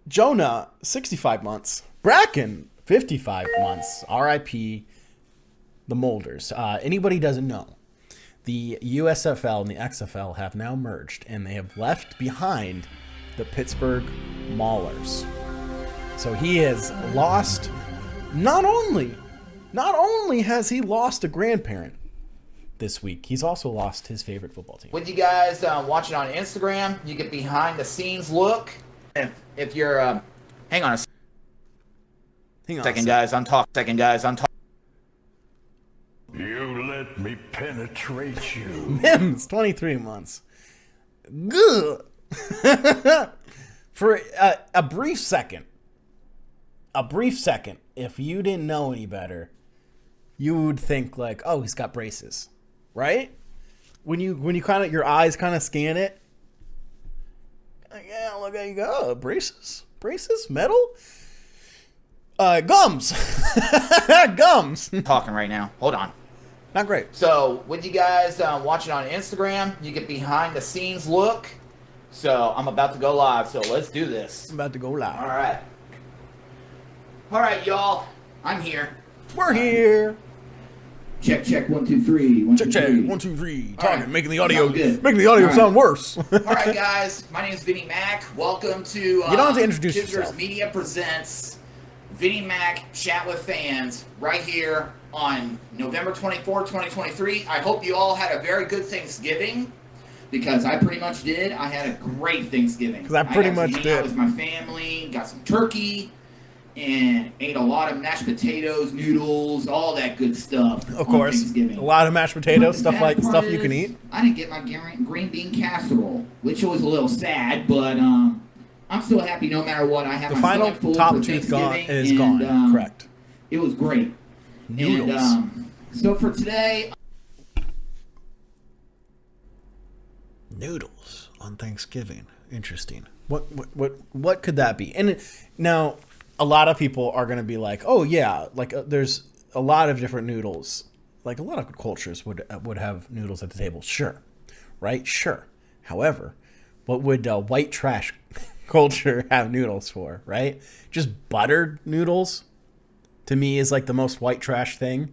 Jonah, 65 months. Bracken, 55 months. R.I.P. the Molders. Anybody doesn't know, the USFL and the XFL have now merged, and they have left behind the Pittsburgh Maulers. So he has lost, not only has he lost a grandparent this week, he's also lost his favorite football team. With you guys watching on Instagram, you get behind the scenes look. If you're, hang on a second, guys. I'm talking. You let me penetrate you. Mims, 23 months. Good. For a brief second, if you didn't know any better, you would think like, oh, he's got braces, right? When you kind of, your eyes kind of scan it, yeah, look how you go, braces, metal, gums, gums. Talking right now. Hold on. Not great. So, with you guys watching on Instagram, you get behind the scenes look. So, I'm about to go live, so let's do this. I'm about to go live. All right, y'all. I'm here. We're here. Check, 1, 2, 3. Check, 1, 2, 3. Talking, right. making the audio Right. sound worse. All right, guys. My name is Vinnie Mac. Welcome to you don't have to introduce Kids yourself. Media presents Vinnie Mac Chat with Fans right here on November 24, 2023. I hope you all had a very good Thanksgiving, because I pretty much did. I had a great Thanksgiving. Because I pretty much hang did. out with my family, got some turkey, and ate a lot of mashed potatoes, noodles, all that good stuff. Of course, Thanksgiving. a lot of mashed potatoes, But the stuff sad part you can is, eat. I didn't get my green bean casserole, which was a little sad, but I'm still happy no matter what. I have The my final stomach full top for tooth Thanksgiving, gone. Correct. It was great. Noodles. And, so for today, Noodles on Thanksgiving. Interesting. What could that be? And now, a lot of people are going to be like, "Oh yeah, like there's a lot of different noodles. Like a lot of cultures would have noodles at the table." Sure, right? Sure. However, what would white trash culture have noodles for? Right? Just buttered noodles. To me, is like the most white trash thing.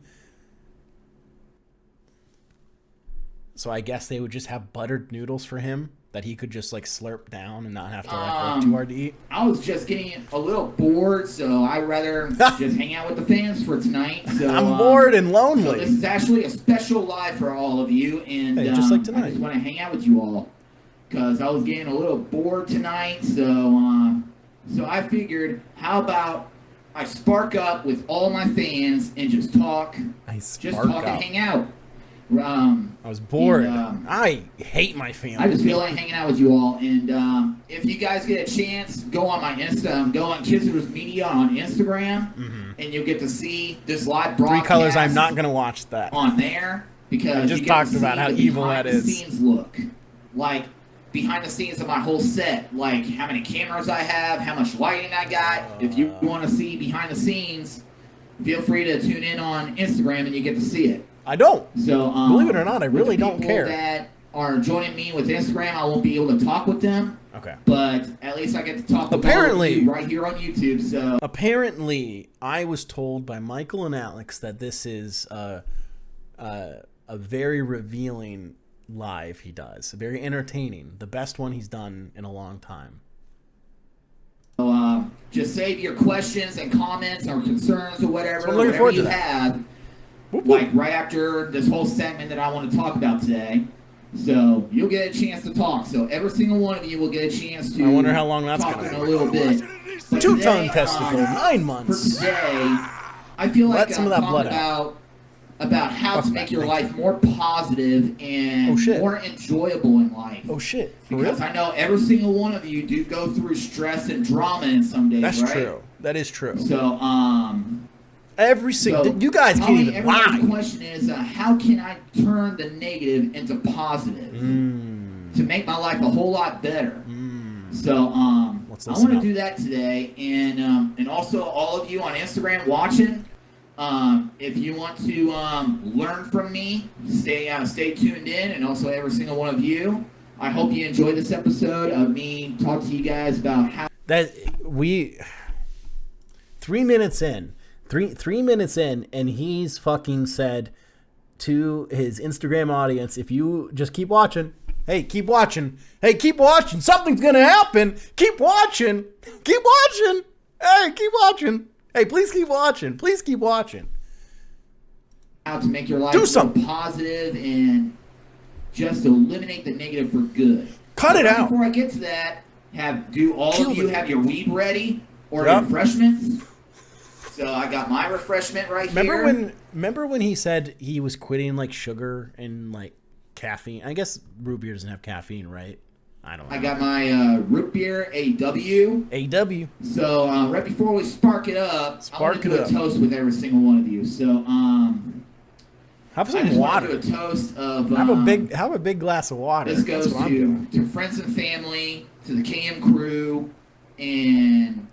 So I guess they would just have buttered noodles for him that he could just like slurp down and not have to like work too hard to eat. I was just getting a little bored, so I'd rather just hang out with the fans for tonight. So I'm bored and lonely. So this is actually a special live for all of you, and hey, just like tonight. I just want to hang out with you all because I was getting a little bored tonight. So I figured, how about I spark up with all my fans and just talk, and hang out. I was bored. And, I hate my family. I just feel like hanging out with you all. And if you guys get a chance, go on my Insta. Go on Kids Media on Instagram, and you'll get to see this live broadcast. 3 Colors. I'm not gonna watch that on there because I just talked about how evil that is. Scenes look like behind the scenes of my whole set, like how many cameras I have, how much lighting I got. If you want to see behind the scenes, feel free to tune in on Instagram, and you get to see it. I don't. So believe it or not, I really don't care. People that are joining me with Instagram, I won't be able to talk with them. Okay. But at least I get to talk with all of you right here on YouTube. So apparently, I was told by Michael and Alex that this is a very revealing live he does. Very entertaining. The best one he's done in a long time. So just save your questions and comments or concerns or whatever, So I'm looking forward to that. have. Whoop, whoop. Like right after this whole segment that I want to talk about today. So you'll get a chance to talk. So every single one of you will get a chance to I wonder how long that's talk going to in a little bit. But 2-ton today, testicle, 9 months. For today, I feel like Let some I'm of that blood talking about how to make your life you. more positive and more enjoyable in life. Oh shit! For Because real? I know every single one of you do go through stress and drama in some days, That's right? true. That is true. So, every single you guys can't even lie. The question is, how can I turn the negative into positive to make my life a whole lot better? So, I want to do that today, and also all of you on Instagram watching. If you want to learn from me, stay tuned in, and also every single one of you. I hope you enjoy this episode of me talk to you guys about how. That we 3 minutes in, three minutes in, and he's fucking said to his Instagram audience, if you just keep watching, hey, keep watching. Hey, keep watching. Something's going to happen. Keep watching. Keep watching. Hey, keep watching. Hey, please keep watching. Please keep watching. How to make your life Do something positive and just eliminate the negative for good. Cut it out. Before I get to that, do all of you have your weed ready or Yep. refreshments? So I got my refreshment right here. Remember when he said he was quitting like sugar and like caffeine? I guess root beer doesn't have caffeine, right? I don't know. I got my root beer AW. AW. So right before we spark it up, I want to do a toast with every single one of you. So have some I just water. want to do a toast of have a big glass of water. This goes to friends and family, to the KM crew, and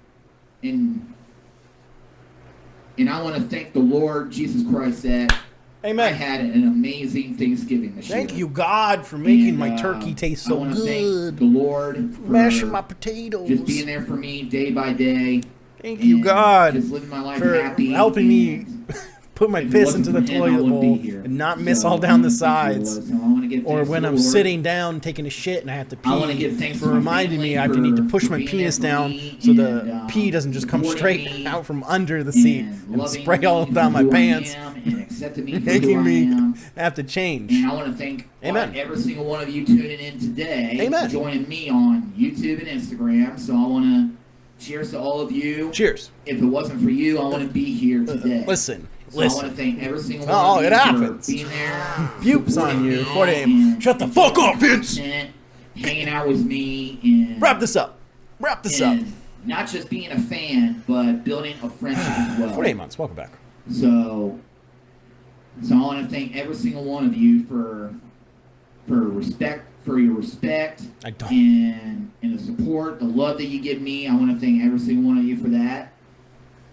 I want to thank the Lord Jesus Christ that Amen. I had an amazing Thanksgiving this year. Thank you, God, for making my turkey taste so I want to good. thank the Lord for mashing my potatoes, just being there for me day by day. Thank you, God, just living my life for happy, helping me put my piss into the toilet bowl and not miss all down the sides. Or when I'm sitting down taking a shit and I have to pee, for reminding me I need to push my penis down so the pee doesn't just come straight out from under the seat and spray all down my pants, making me have to change. And I want to thank every single one of you tuning in today, joining me on YouTube and Instagram. So I want to cheers to all of you. Cheers. If it wasn't for you, I wouldn't be here today. Listen. So I want to thank every single one of you it happens. for being there. Pupes on you. 48. Shut the fuck up, Vince. Hanging out with me. And, Wrap this up. Wrap this up. Not just being a fan, but building a friendship as well. 48 months. Welcome back. So I want to thank every single one of you for your respect, and the support, the love that you give me. I want to thank every single one of you for that.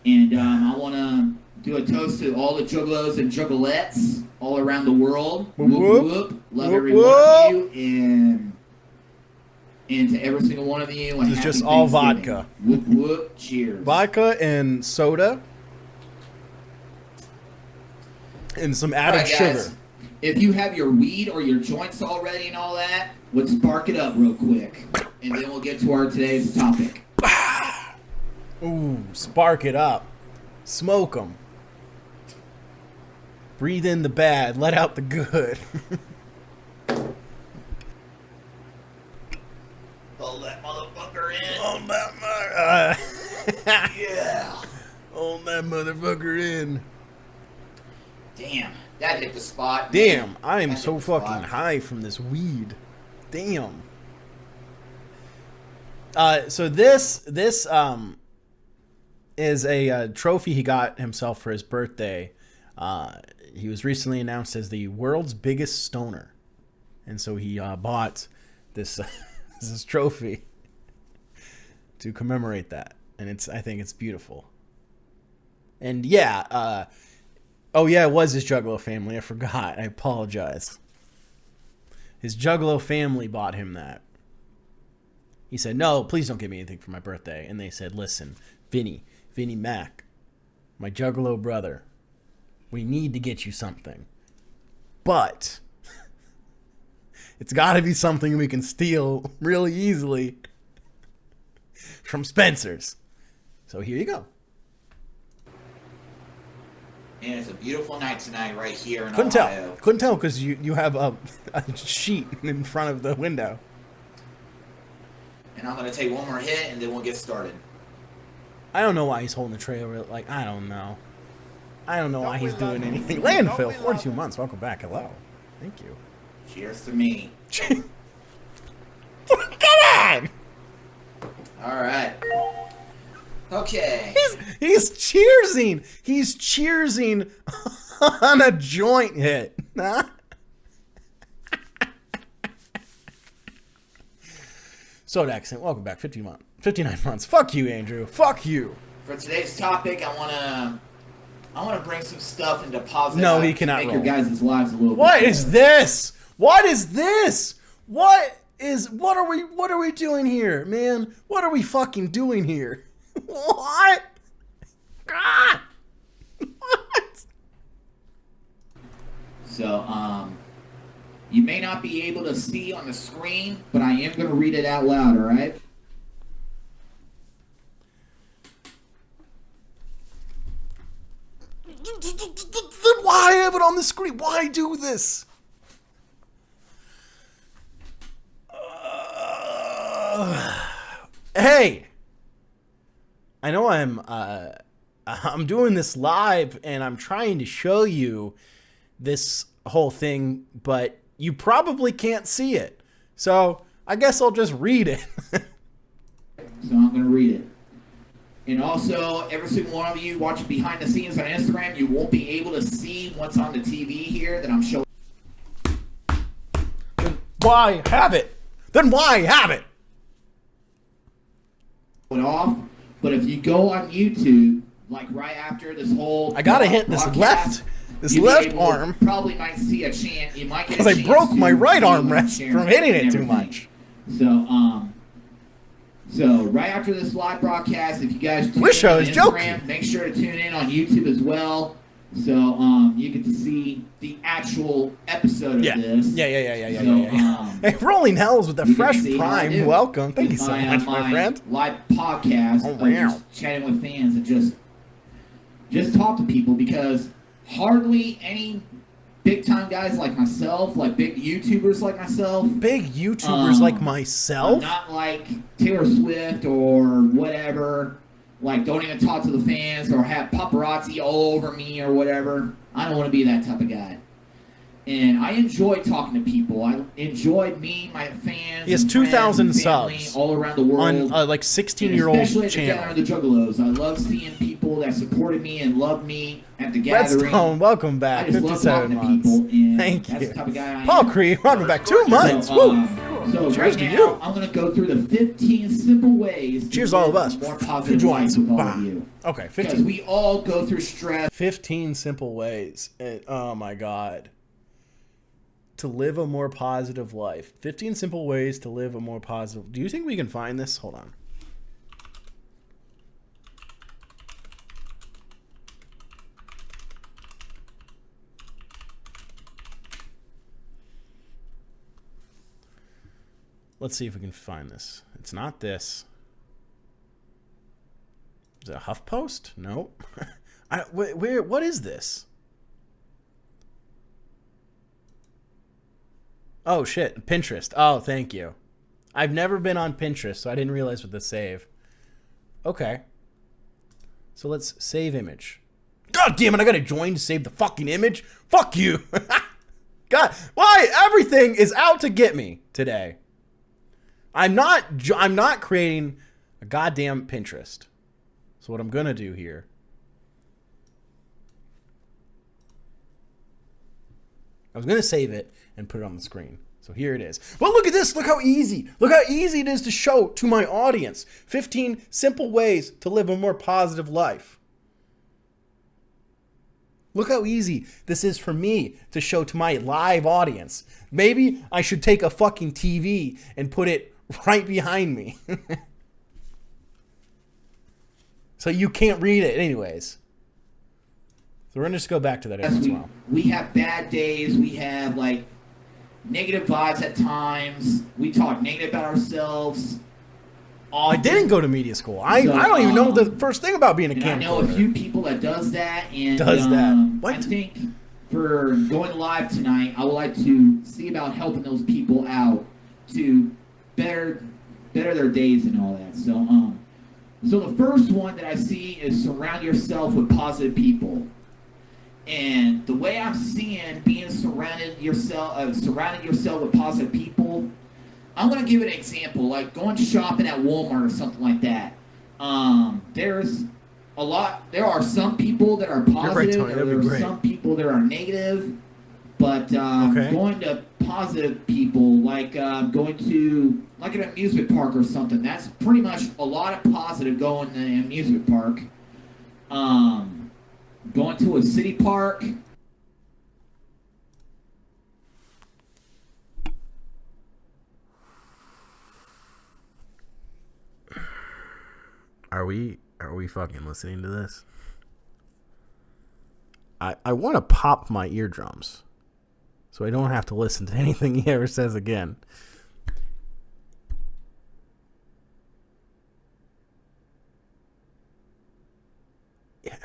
And I want to do a toast to all the juggalos and juggalettes all around the world. Whoop, whoop, whoop. Love every one of you, and to every single one of you. This is just all vodka. Whoop whoop! Cheers. Vodka and soda, and some added sugar. If you have your weed or your joints all ready and all that, let's spark it up real quick, and then we'll get to our today's topic. Ooh, spark it up. Smoke them. Breathe in the bad, let out the good. Hold that motherfucker in. Hold that Yeah. Hold that motherfucker in. Damn, that hit the spot. Damn, I am so fucking high from this weed. Damn. So this is a trophy he got himself for his birthday. He was recently announced as the world's biggest stoner, and so he bought this this trophy to commemorate that, and I think it's beautiful. And yeah, oh yeah, it was his Juggalo family. I forgot. I apologize. His Juggalo family bought him that. He said, "No, please don't give me anything for my birthday." And they said, "Listen, Vinny Mac, my Juggalo brother, we need to get you something. But it's got to be something we can steal really easily from Spencer's. So here you go." And it's a beautiful night tonight right here in Couldn't Ohio. Couldn't tell because you have a sheet in front of the window. And I'm going to take one more hit and then we'll get started. I don't know why he's holding the trailer. Like, I don't know. I don't know why he's doing anything. Landfill, 42 months. Welcome back. Hello. Thank you. Cheers to me. Come on! All right. Okay. He's cheersing. He's cheersing on a joint hit. Huh? Soda accent. Welcome back. 59 months. Fuck you, Andrew. Fuck you. For today's topic, I want to bring some stuff into positive. No, he cannot make roll. your guys' lives a little bit What better. is this? What is this? What are we doing here, man? What are we fucking doing here? What? God. What? So, you may not be able to see on the screen, but I am going to read it out loud, all right? Then why have it on the screen? Why do this? Hey, I know I'm doing this live and I'm trying to show you this whole thing, but you probably can't see it. So I guess I'll just read it. So I'm going to read it. And also, every single one of you watching behind the scenes on Instagram, you won't be able to see what's on the TV here that I'm showing. Why have it? Then why have it? Off, but if you go on YouTube, like right after this whole, I gotta hit this left arm. Probably might see a chance. You might get because I broke my right arm rest from hitting it too much. So right after this live broadcast, if you guys tune Wish in I on was Instagram, joking. make sure to tune in on YouTube as well. So you get to see the actual episode of this. Yeah. Hey, Rolling Hells with the Fresh Prime. Welcome. Thank you so much, my friend. Live podcast of just chatting with fans and just talk to people, because hardly any big time guys like myself, like big YouTubers like myself. Big YouTubers like myself? Not like Taylor Swift or whatever. Like, don't even talk to the fans or have paparazzi all over me or whatever. I don't want to be that type of guy. And I enjoy talking to people. I enjoy meeting my fans. He has 2,000 subs all around the world on like 16-year-old especially at the channel. Gathering of the Juggalos. I love seeing people that supported me and loved me at the gathering. Redstone, welcome back. I just 57 love months. talking to people, and Thank that's you. the type of guy I Paul am. Cree, welcome back. 2 months. So Cheers right to now, you. I'm going to go through the 15 simple ways Cheers to all of live us. a more Who positive joins? life with all Wow. of you. Okay, Because 15. we all go through stress. 15 simple ways. Oh my God. To live a more positive life. 15 simple ways to live a more positive. Do you think we can find this? Hold on. Let's see if we can find this. It's not this. Is it a HuffPost? Nope. What is this? Oh, shit. Pinterest. Oh, thank you. I've never been on Pinterest, so I didn't realize what to save. Okay. So let's save image. God damn it, I gotta join to save the fucking image? Fuck you. God, why? Everything is out to get me today. I'm not creating a goddamn Pinterest. So what I'm gonna do here, I was gonna save it and put it on the screen. So here it is. But look at this. Look how easy. Look how easy it is to show to my audience. 15 simple ways to live a more positive life. Look how easy this is for me to show to my live audience. Maybe I should take a fucking TV and put it right behind me. So you can't read it anyways. So we're going to just go back to that as well. We have bad days. We have, like, negative vibes at times. We talk negative about ourselves. I didn't go to media school. I don't even know the first thing about being a camcorder. I know a few people that does that. And, What? I think for going live tonight, I would like to see about helping those people out to better their days and all that. So the first one that I see is surround yourself with positive people. And the way I'm seeing being surrounding yourself with positive people, I'm going to give an example, like going shopping at Walmart or something like that. There are some people that are positive, and there are some people that are negative. But going to positive people, like going to like an amusement park or something, that's pretty much a lot of positive going to an amusement park. Going to a city park. Are we Are we fucking listening to this? I want to pop my eardrums so I don't have to listen to anything he ever says again. Yeah.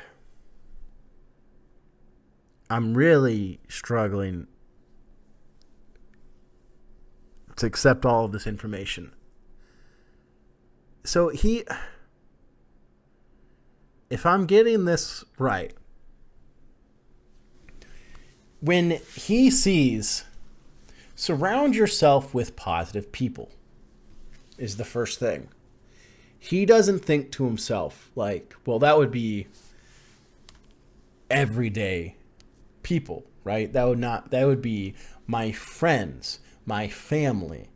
I'm really struggling to accept all of this information. So if I'm getting this right, when he sees, surround yourself with positive people is the first thing. He doesn't think to himself like, well, that would be everyday people, right? That would be my friends, my family,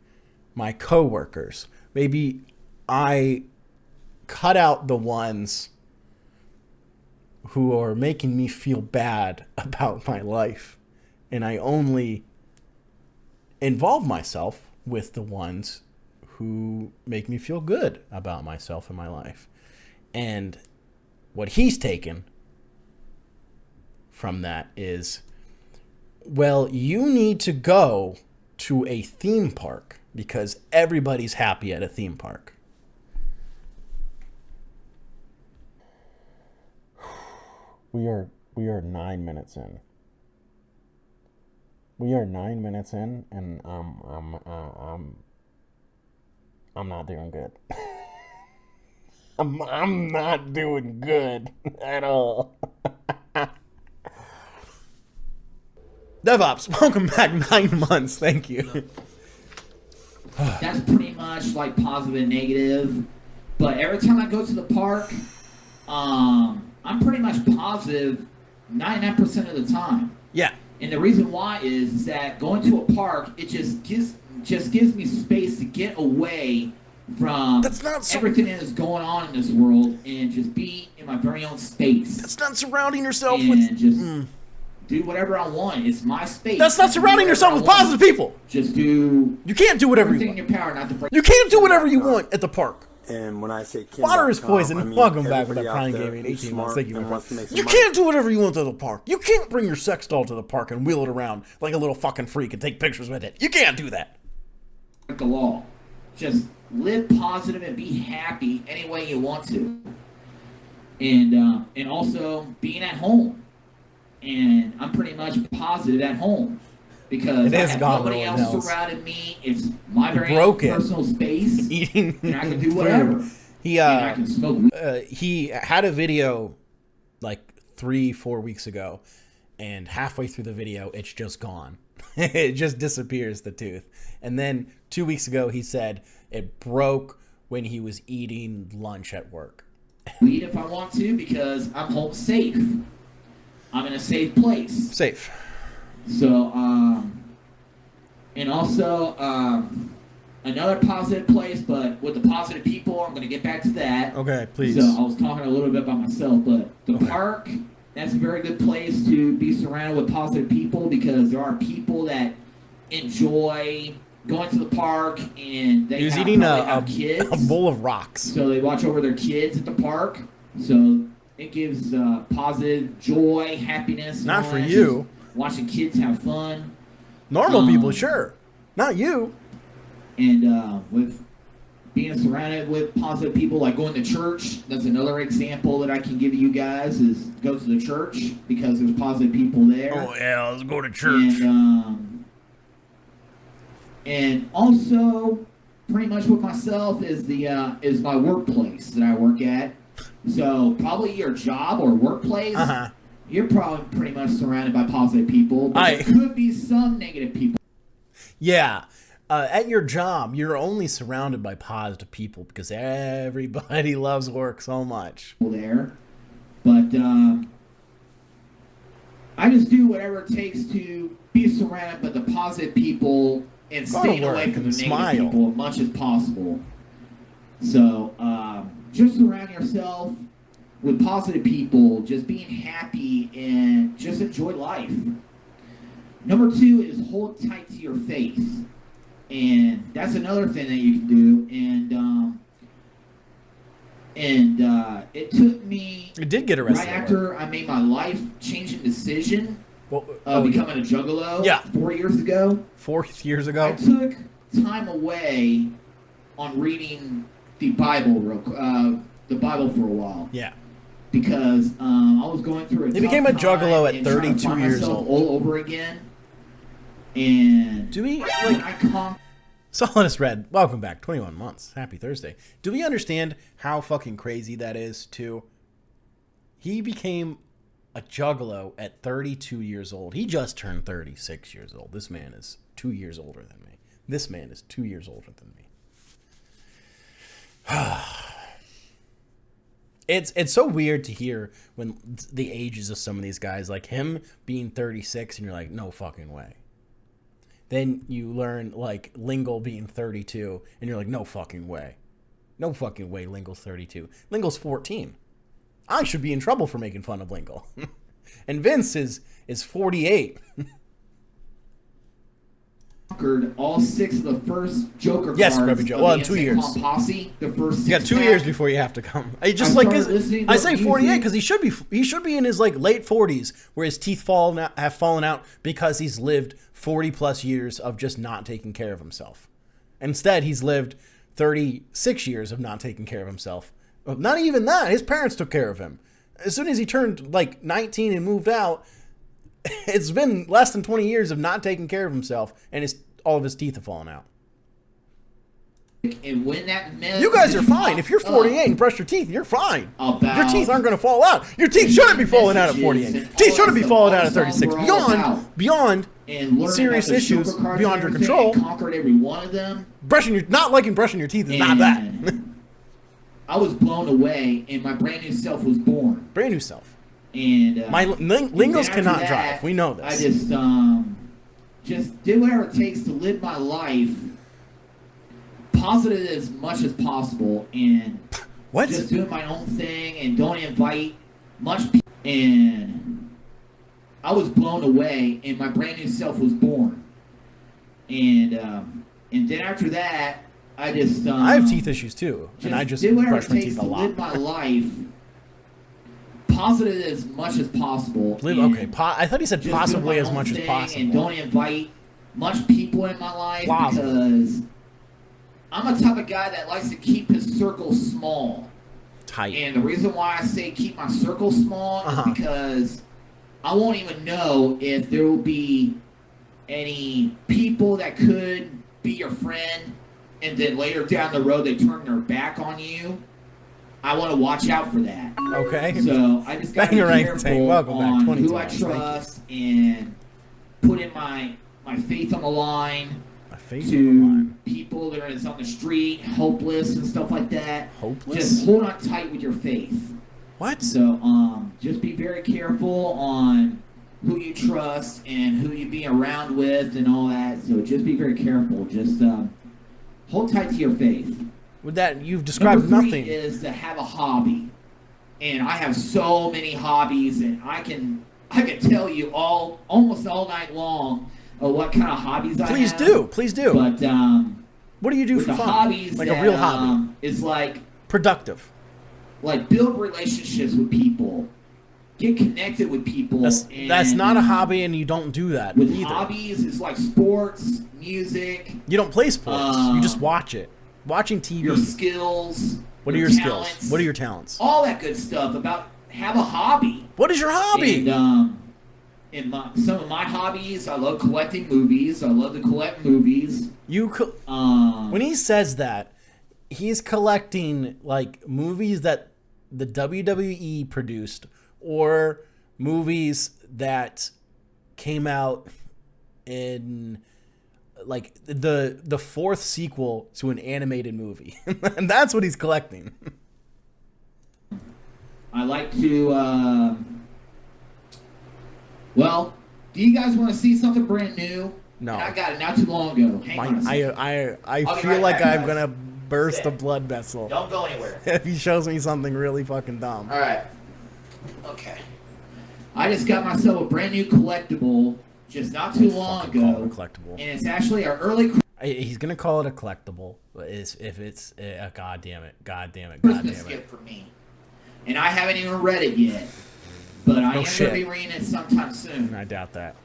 my coworkers. Maybe I cut out the ones who are making me feel bad about my life, and I only involve myself with the ones who make me feel good about myself and my life. And what he's taken from that is, well, you need to go to a theme park because everybody's happy at a theme park. We are 9 minutes in. We are 9 minutes in, and I'm not doing good. I'm not doing good at all. DevOps, welcome back. 9 months. Thank you. That's pretty much like positive and negative. But every time I go to the park, I'm pretty much positive 99% of the time. Yeah. And the reason why is that going to a park, it just gives me space to get away from everything that is going on in this world and just be in my very own space. That's not surrounding yourself and with... just do whatever I want. It's my space. That's not surrounding yourself with positive people. Just do... You can't do whatever you want. Everything in your power not to break... You can't do whatever you want at the park. And when I say water is poison. I mean, welcome back with that Prime Gaming 18 months. Thank you, man. You can't do whatever you want to the park. You can't bring your sex doll to the park and wheel it around like a little fucking freak and take pictures with it. You can't do that. The law. Just live positive and be happy any way you want to. And also being at home. And I'm pretty much positive at home. Because I have nobody else surrounding me. It's my very own personal space. Eating and I can do whatever. And I can smoke. He had a video like 3-4 weeks ago, and halfway through the video, it's just gone. It just disappears, the tooth. And then 2 weeks ago, he said it broke when he was eating lunch at work. Eat if I want to because I'm home safe. I'm in a safe place. Safe. So, and also, another positive place, but with the positive people, I'm going to get back to that. Okay, please. So, I was talking a little bit about myself, but the park, that's a very good place to be surrounded with positive people because there are people that enjoy going to the park and they He's eating have kids. A bowl of rocks. So, they watch over their kids at the park. So, it gives positive joy, happiness. Not for you. Watching kids have fun. Normal people, sure. Not you. And with being surrounded with positive people, like going to church, that's another example that I can give you guys, is go to the church because there's positive people there. Oh, yeah, let's go to church. And also, pretty much with myself is my workplace that I work at. So probably your job or workplace, you're probably pretty much surrounded by positive people, but there could be some negative people. Yeah. At your job, you're only surrounded by positive people because everybody loves work so much. There. But I just do whatever it takes to be surrounded by the positive people and staying away from the negative people as much as possible. So just surround yourself with positive people, just being happy and just enjoy life. Number 2 is hold tight to your faith. And that's another thing that you can do. And And it took me It did get arrested. right after I made my life-changing decision Well, of becoming a juggalo. Yeah. 4 years ago. 4 years ago. I took time away on reading the Bible, the Bible for a while. Yeah. Because I was going through a He became a juggalo at 32 years old. old. All over again. And Do we, when I Solidus Red, welcome back. 21 months. Happy Thursday. Do we understand how fucking crazy that is, too? He became a juggalo at 32 years old. He just turned 36 years old. This man is 2 years older than me. This man is 2 years older than me. It's so weird to hear when the ages of some of these guys, like him being 36, and you're like, no fucking way. Then you learn, like, Lingle being 32, and you're like, no fucking way. No fucking way Lingle's 32. Lingle's 14. I should be in trouble for making fun of Lingle. And Vince is 48. Conquered all 6 of the first Joker Yes, cards. Grubby Joe. Well, in 2 years. Posse, the first You got 2 years before you have to come. I just like I say 48 because he should be in his like late 40s where his teeth have fallen out because he's lived 40 plus years of just not taking care of himself. Instead, he's lived 36 years of not taking care of himself. Not even that. His parents took care of him. As soon as he turned like 19 and moved out, it's been less than 20 years of not taking care of himself, and all of his teeth have fallen out. And when that you guys are fine. If you're 48 and brush your teeth, you're fine. Your teeth aren't going to fall out. Your teeth shouldn't be falling out at 48. Teeth shouldn't be falling out at 36. Beyond serious issues beyond your control. Conquered every one of them. Not liking brushing your teeth is not that. I was blown away, and my brand new self was born. Brand new self. And my Lingles cannot drive. We know this. I just did whatever it takes to live my life positive as much as possible, and just doing my own thing and don't invite much people. And I was blown away, and my brand new self was born. And then after that, I have teeth issues too, and I just brush my teeth a lot. Live my life positive as much as possible. I thought he said possibly as much as possible. And don't invite much people in my life because I'm a type of guy that likes to keep his circle small. Tight. And the reason why I say keep my circle small is because I won't even know if there will be any people that could be your friend, and then later down the road they turn their back on you. I want to watch out for that. Okay. So I just got to be careful on who I trust and put in my faith on the line. To people that are on the street, hopeless and stuff like that. Hopeless? Just hold on tight with your faith. What? So just be very careful on who you trust and who you be around with and all that. So just be very careful. Just hold tight to your faith. With that, you've described Number 3 nothing. is to have a hobby. And I have so many hobbies, and I can tell you almost all night long what kind of hobbies I have. Please do. But what do you do for fun? Hobbies like a real hobby. Is like productive. Like build relationships with people, get connected with people. That's not a hobby, and you don't do that with either. Hobbies is like sports, music. You don't play sports. You just watch it. Watching TV. Your skills. What are your skills? What are your talents? All that good stuff have a hobby. What is your hobby? And some of my hobbies, I love collecting movies. I love to collect movies. When he says that, he's collecting like movies that the WWE produced or movies that came out in like the fourth sequel to an animated movie. And that's what he's collecting. I like to well, do you guys want to see something brand new? No. And I got it not too long ago. Hang on a second. I feel like I'm going to burst a blood vessel. Don't go anywhere. If he shows me something really fucking dumb. All right. Okay. I just got myself a brand new collectible just not too long ago. Collectible. And it's actually our early... He's gonna call it a collectible. If it's God damn it. Christmas gift for me, and I haven't even read it yet, but I am gonna be reading it sometime soon. I doubt that.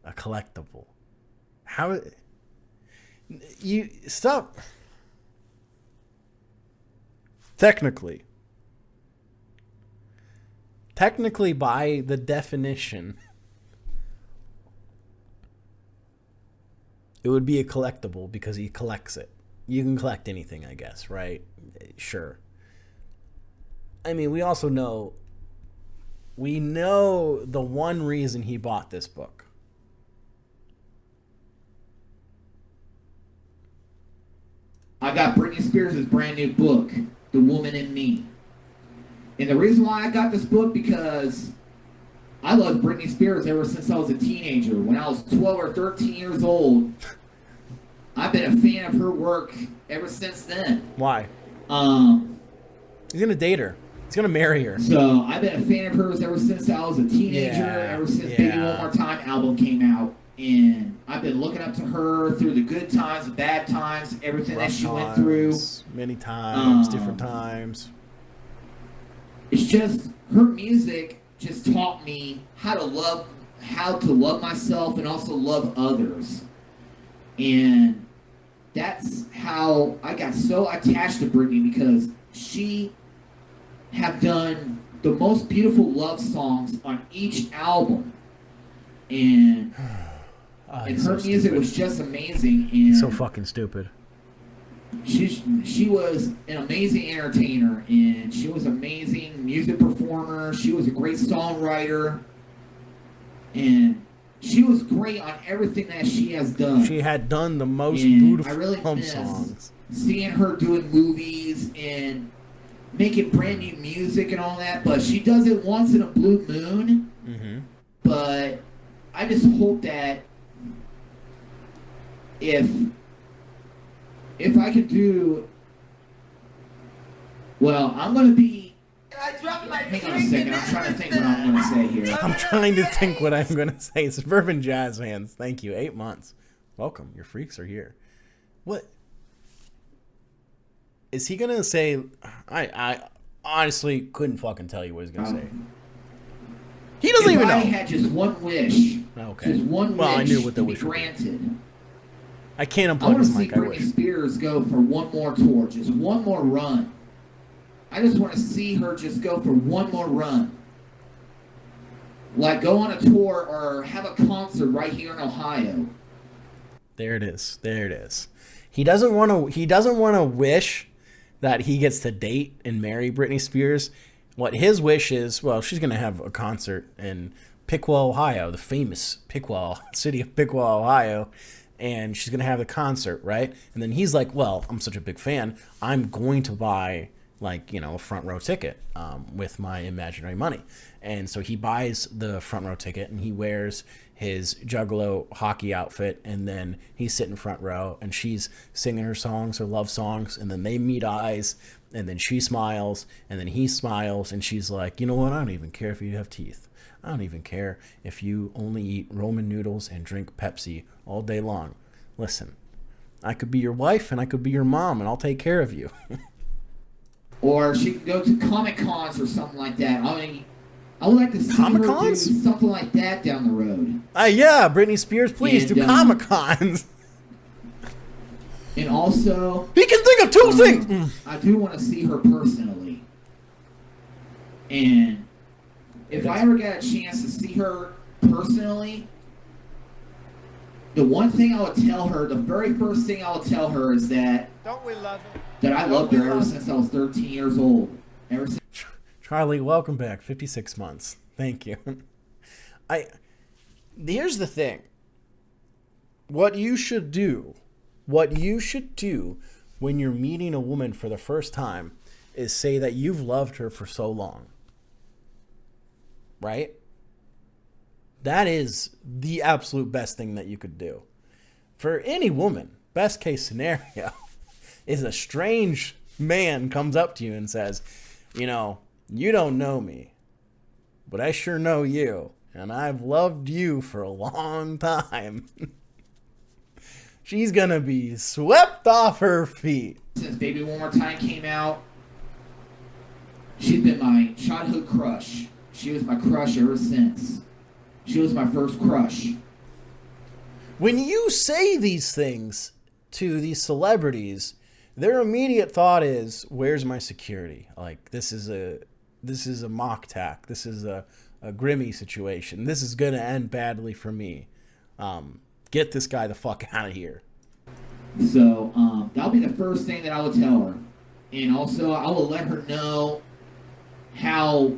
A collectible. How you stop? Technically, by the definition, it would be a collectible because he collects it. You can collect anything, I guess, right? Sure. I mean, we also know, the one reason he bought this book. I got Britney Spears' brand new book, The Woman in Me. And the reason why I got this book, because I loved Britney Spears ever since I was a teenager. When I was 12 or 13 years old, I've been a fan of her work ever since then. Why? He's going to date her. He's going to marry her. So I've been a fan of hers ever since I was a teenager, ever since Baby One More Time album came out. And I've been looking up to her through the good times, the bad times, everything that she went through. Many times, different times. It's just, her music just taught me how to love myself and also love others. And that's how I got so attached to Britney, because she have done the most beautiful love songs on each album. And and her music was just amazing. And so fucking stupid. She was an amazing entertainer, and she was an amazing music performer. She was a great songwriter, and she was great on everything that she has done. She had done the most beautiful I really miss songs. Seeing her doing movies and making brand new music and all that, but she does it once in a blue moon. Mm-hmm. But I just hope that if I could do, well, I'm going to be, hang on a second, I'm trying to think what I'm going to say here. I'm trying to think what I'm going to say. Suburban Jazz Hands, thank you. 8 months. Welcome. Your freaks are here. What? Is he going to say? I honestly couldn't fucking tell you what he's going to say. He doesn't even know. If I had just one wish, just one wish I knew what the to be wish would be. granted, I can't I unplug want his to see mic. I wish. Britney Spears go for one more tour, just one more run. I just want to see her just go for one more run. Like go on a tour or have a concert right here in Ohio. There it is. There it is. He doesn't want to. He doesn't want to wish that he gets to date and marry Britney Spears. What his wish is, well, she's going to have a concert in Piqua, Ohio, the famous city of Piqua, Ohio, and she's going to have the concert, right? And then he's like, well, I'm such a big fan, I'm going to buy, like, a front row ticket with my imaginary money. And so he buys the front row ticket, and he wears his Juggalo hockey outfit, and then he's sitting front row, and she's singing her songs, her love songs, and then they meet eyes, and then she smiles, and then he smiles, and she's like, you know what, I don't even care if you have teeth. I don't even care if you only eat Roman noodles and drink Pepsi all day long. Listen, I could be your wife, and I could be your mom, and I'll take care of you. Or she could go to Comic-Cons or something like that. I mean, I would like to see her do something like that down the road. Yeah, Britney Spears, please do Comic-Cons. And also, he can think of two things. I do want to see her personally. And if I ever get a chance to see her personally, the one thing I would tell her, the very first thing I would tell her is that that I loved her ever since I was 13 years old. Ever since. Charlie, welcome back. 56 months. Thank you. Here's the thing. What you should do when you're meeting a woman for the first time is say that you've loved her for so long. Right? That is the absolute best thing that you could do. For any woman, best case scenario is a strange man comes up to you and says, you don't know me, but I sure know you, and I've loved you for a long time. She's gonna be swept off her feet. Since Baby One More Time came out, she's been my childhood crush. She was my crush ever since. She was my first crush. When you say these things to these celebrities, their immediate thought is, "Where's my security?" Like this is a mock tack. This is a Grimmy situation. This is gonna end badly for me. Get this guy the fuck out of here. So that'll be the first thing that I will tell her, and also I will let her know how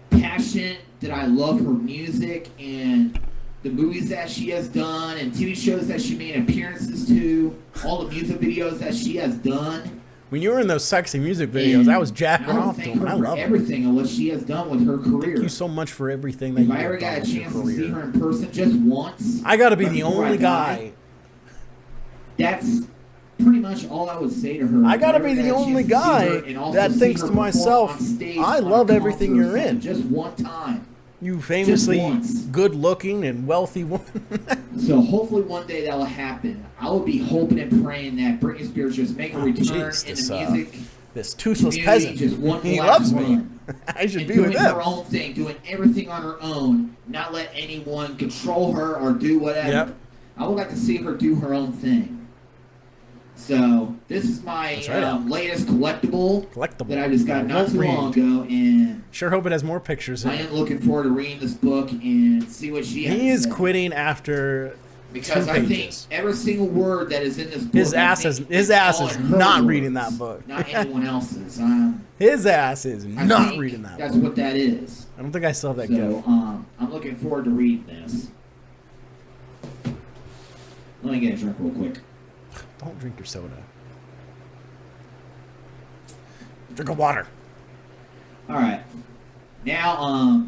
passionate that I love her music and the movies that she has done and TV shows that she made appearances to, all the music videos that she has done. When you were in those sexy music videos, I was jacking off to them. I love everything and what she has done with her career. Thank you so much for everything that you have done. If I ever got a chance to see her in person just once, I gotta be the only guy. That's pretty much all I would say to her. I gotta be the only guy that thinks to myself, I love everything you're in. Just one time. You famously good-looking and wealthy woman. So hopefully one day that will happen. I will be hoping and praying that Britney Spears just make a return in the music. This toothless peasant. Just one he loves me. I should be with him. Doing her own thing, doing everything on her own, not let anyone control her or do whatever. Yep. I would like to see her do her own thing. So this is my latest collectible that I just got not too long ago, and sure hope it has more pictures. I am looking forward to reading this book and see what she has. He is quitting after because I think every single word that is in this book, his ass is not reading that book. Not anyone else's. His ass is not reading that book. That's what that is. I don't think I still have that gift. I'm looking forward to reading this. Let me get a drink real quick. Don't drink your soda. Drink a water. All right. Now,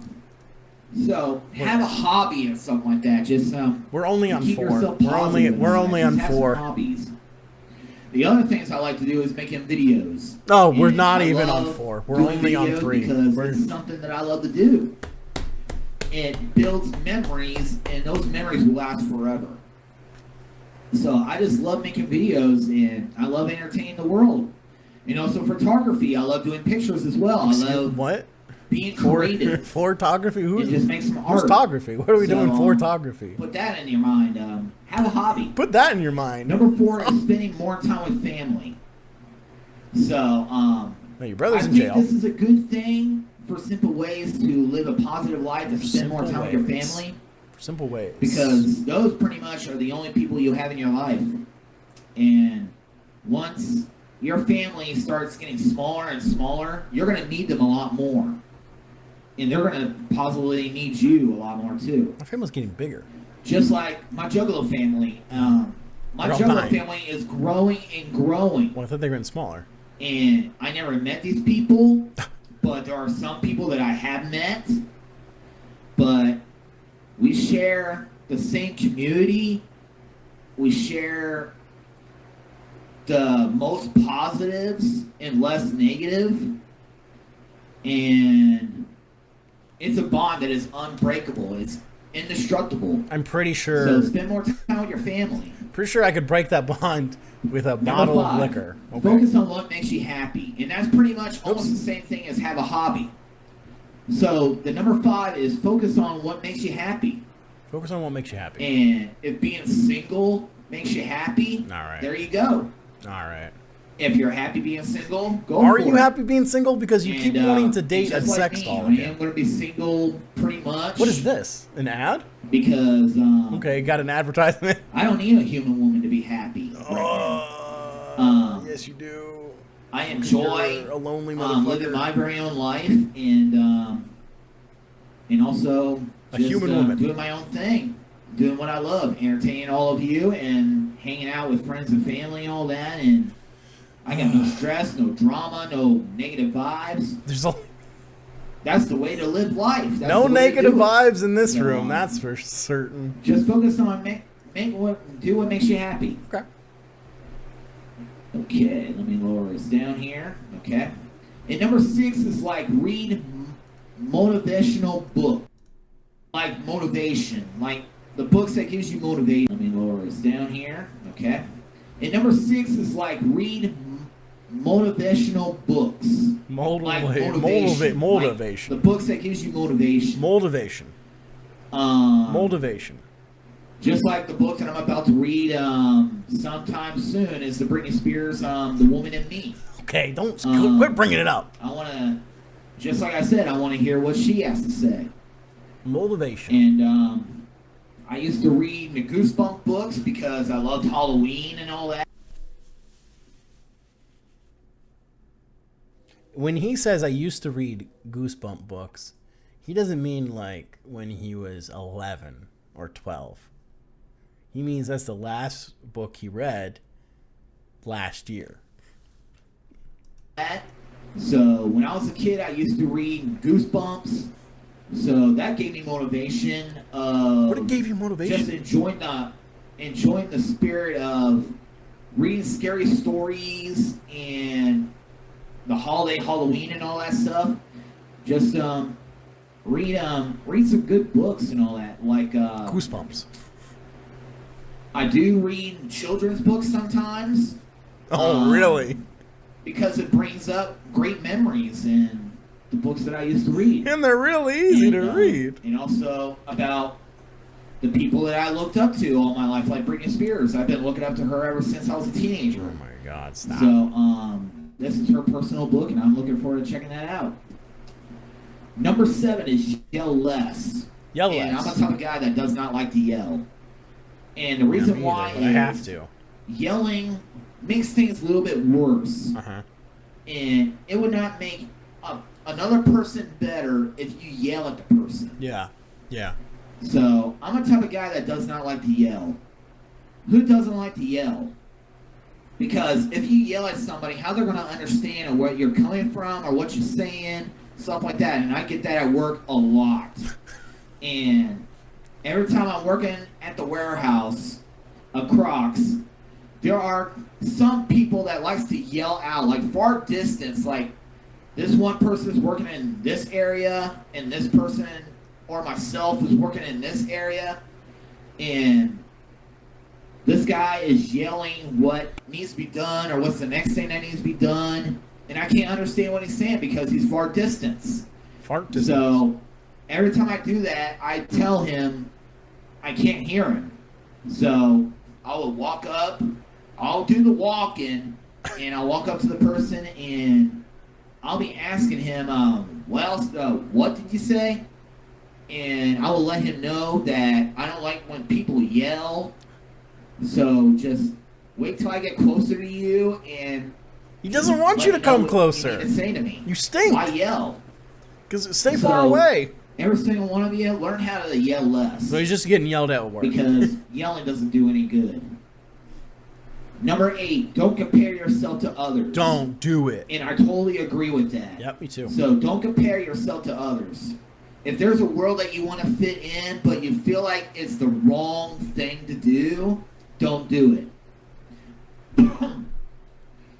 so have a hobby or something like that. Just we're only on 4. We're only on 4 hobbies. The other things I like to do is making videos. Oh, we're not even on 4. We're only on 3 because it's something that I love to do. It builds memories, and those memories will last forever. So I just love making videos, and I love entertaining the world. And also photography. I love doing pictures as well. I love being creative. Photography? And just make some art. Photography? What are we doing photography? Put that in your mind. Have a hobby. Put that in your mind. Number 4 is spending more time with family. So, now your brother's in jail. I think this is a good thing for simple ways to live a positive life and spend more time with your family. Simple ways. Because those pretty much are the only people you have in your life. And once your family starts getting smaller and smaller, you're going to need them a lot more. And they're going to possibly need you a lot more too. My family's getting bigger. Just like my Juggalo family. My Juggalo family is growing and growing. Well, I thought they were getting smaller. And I never met these people, but there are some people that I have met. But we share the same community. We share the most positives and less negative. And it's a bond that is unbreakable. It's indestructible. I'm pretty sure. So spend more time with your family. Pretty sure I could break that bond with a bottle of liquor. Okay. Focus on what makes you happy. And that's pretty much almost the same thing as have a hobby. So the number 5 is focus on what makes you happy. Focus on what makes you happy. And if being single makes you happy, all right, there you go. All right. If you're happy being single, go for it. Are you happy being single? Because you keep wanting to date a sex doll. I am going to be single pretty much. What is this? An ad? Because okay, got an advertisement. I don't need a human woman to be happy. Yes, you do. I enjoy a lonely living my very own life, and also a human woman doing my own thing, doing what I love, entertaining all of you, and hanging out with friends and family, and all that, and I got no stress, no drama, no negative vibes. That's the way to live life. That's no negative vibes in this room, that's for certain. Just focus on do what makes you happy. Okay. Okay, let me lower this down here. Okay. And number 6 is like read motivational book. Like motivation. Like the books that gives you motivation. Let me lower this down here. Okay. And number 6 is like read motivational books. Motivation. Like the books that gives you motivation. Motivation. Just like the book that I'm about to read sometime soon is the Britney Spears, The Woman in Me. Okay, don't quit bringing it up. I want to, just like I said, I want to hear what she has to say. Motivation. And I used to read the Goosebump books because I loved Halloween and all that. When he says I used to read Goosebump books, he doesn't mean like when he was 11 or 12. He means that's the last book he read last year. So when I was a kid, I used to read Goosebumps. So that gave me motivation. What gave you motivation? Just enjoying the spirit of reading scary stories and the holiday, Halloween, and all that stuff. Just read some good books and all that, like Goosebumps. I do read children's books sometimes. Oh, really? Because it brings up great memories and the books that I used to read. And they're really easy to read. And also about the people that I looked up to all my life, like Britney Spears. I've been looking up to her ever since I was a teenager. Oh my God, stop. So, this is her personal book, and I'm looking forward to checking that out. Number 7 is yell less. Yell less. And I'm the type of guy that does not like to yell. And the reason why is I have to. Yelling makes things a little bit worse. Uh-huh. And it would not make another person better if you yell at the person. Yeah. Yeah. So, I'm the type of guy that does not like to yell. Who doesn't like to yell? Because if you yell at somebody, how they're going to understand or where you're coming from or what you're saying, stuff like that. And I get that at work a lot. And every time I'm working at the warehouse of Crocs, there are some people that likes to yell out, like far distance, like this one person is working in this area and this person or myself is working in this area, and this guy is yelling what needs to be done or what's the next thing that needs to be done, and I can't understand what he's saying because he's far distance. Far distance. So every time I do that, I tell him I can't hear him. So I will walk up, I'll do the walking, and I'll walk up to the person and I'll be asking him, what did you say? And I will let him know that I don't like when people yell. So just wait till I get closer to you, and he doesn't want you to come closer. You need to say to me. You stink. Why yell? Because stay far away. Every single one of you learn how to yell less. So he's just getting yelled at work. Because yelling doesn't do any good. Number 8, don't compare yourself to others. Don't do it. And I totally agree with that. Yep, me too. So don't compare yourself to others. If there's a world that you want to fit in, but you feel like it's the wrong thing to do, don't do it.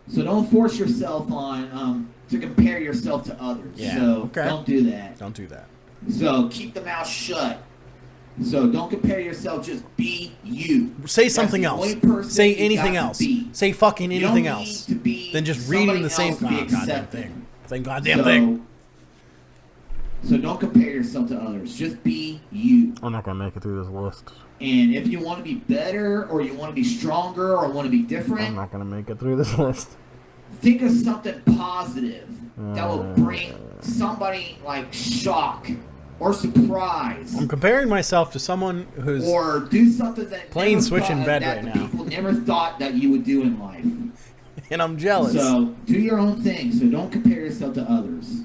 So don't force yourself on to compare yourself to others. Yeah, so okay. Don't do that. Don't do that. So keep the mouth shut. So don't compare yourself. Just be you. Say something else. Say anything else. Say fucking anything else. Then just reading the same goddamn thing. Same goddamn thing. So don't compare yourself to others. Just be you. I'm not gonna make it through this list. And if you want to be better, or you want to be stronger, or want to be different, I'm not gonna make it through this list. Think of something positive that will bring somebody like shock or surprise. I'm comparing myself to someone who's or do something that playing Switch in bed right now. People never thought that you would do in life. And I'm jealous. So do your own thing. So don't compare yourself to others.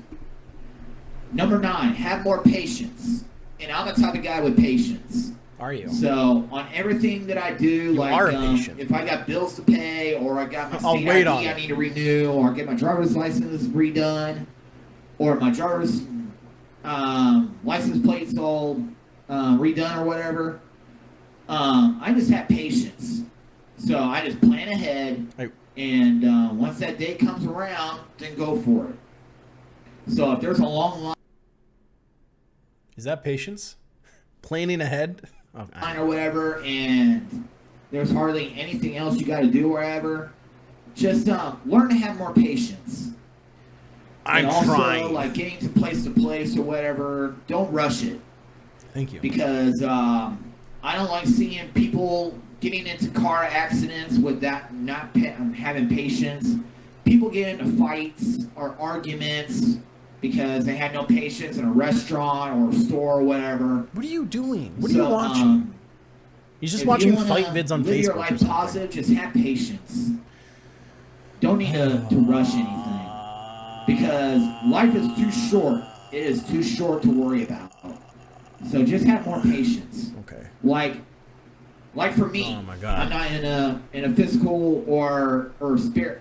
Number 9, have more patience. And I'm the type of guy with patience. Are you? So on everything that I do, you are patient. If I got bills to pay, or I got my state wait ID I need to renew, or get my driver's license redone, or my driver's license plates all redone or whatever, I just have patience. So I just plan ahead, and once that day comes around, then go for it. So if there's a long line. Is that patience? Planning ahead? Or whatever, and there's hardly anything else you got to do or whatever. Just learn to have more patience. I'm and also, trying. Like getting to place or whatever, don't rush it. Thank you. Because I don't like seeing people getting into car accidents with that not having patience. People get into fights or arguments because they had no patience in a restaurant or a store or whatever. What are you doing? What are you watching? You're just watching fight vids on live Facebook your or life something. positive, just have patience. Don't need to rush anything. Because life is too short. It is too short to worry about. So just have more patience. Okay. Like for me, oh my God. I'm not in a physical or spirit.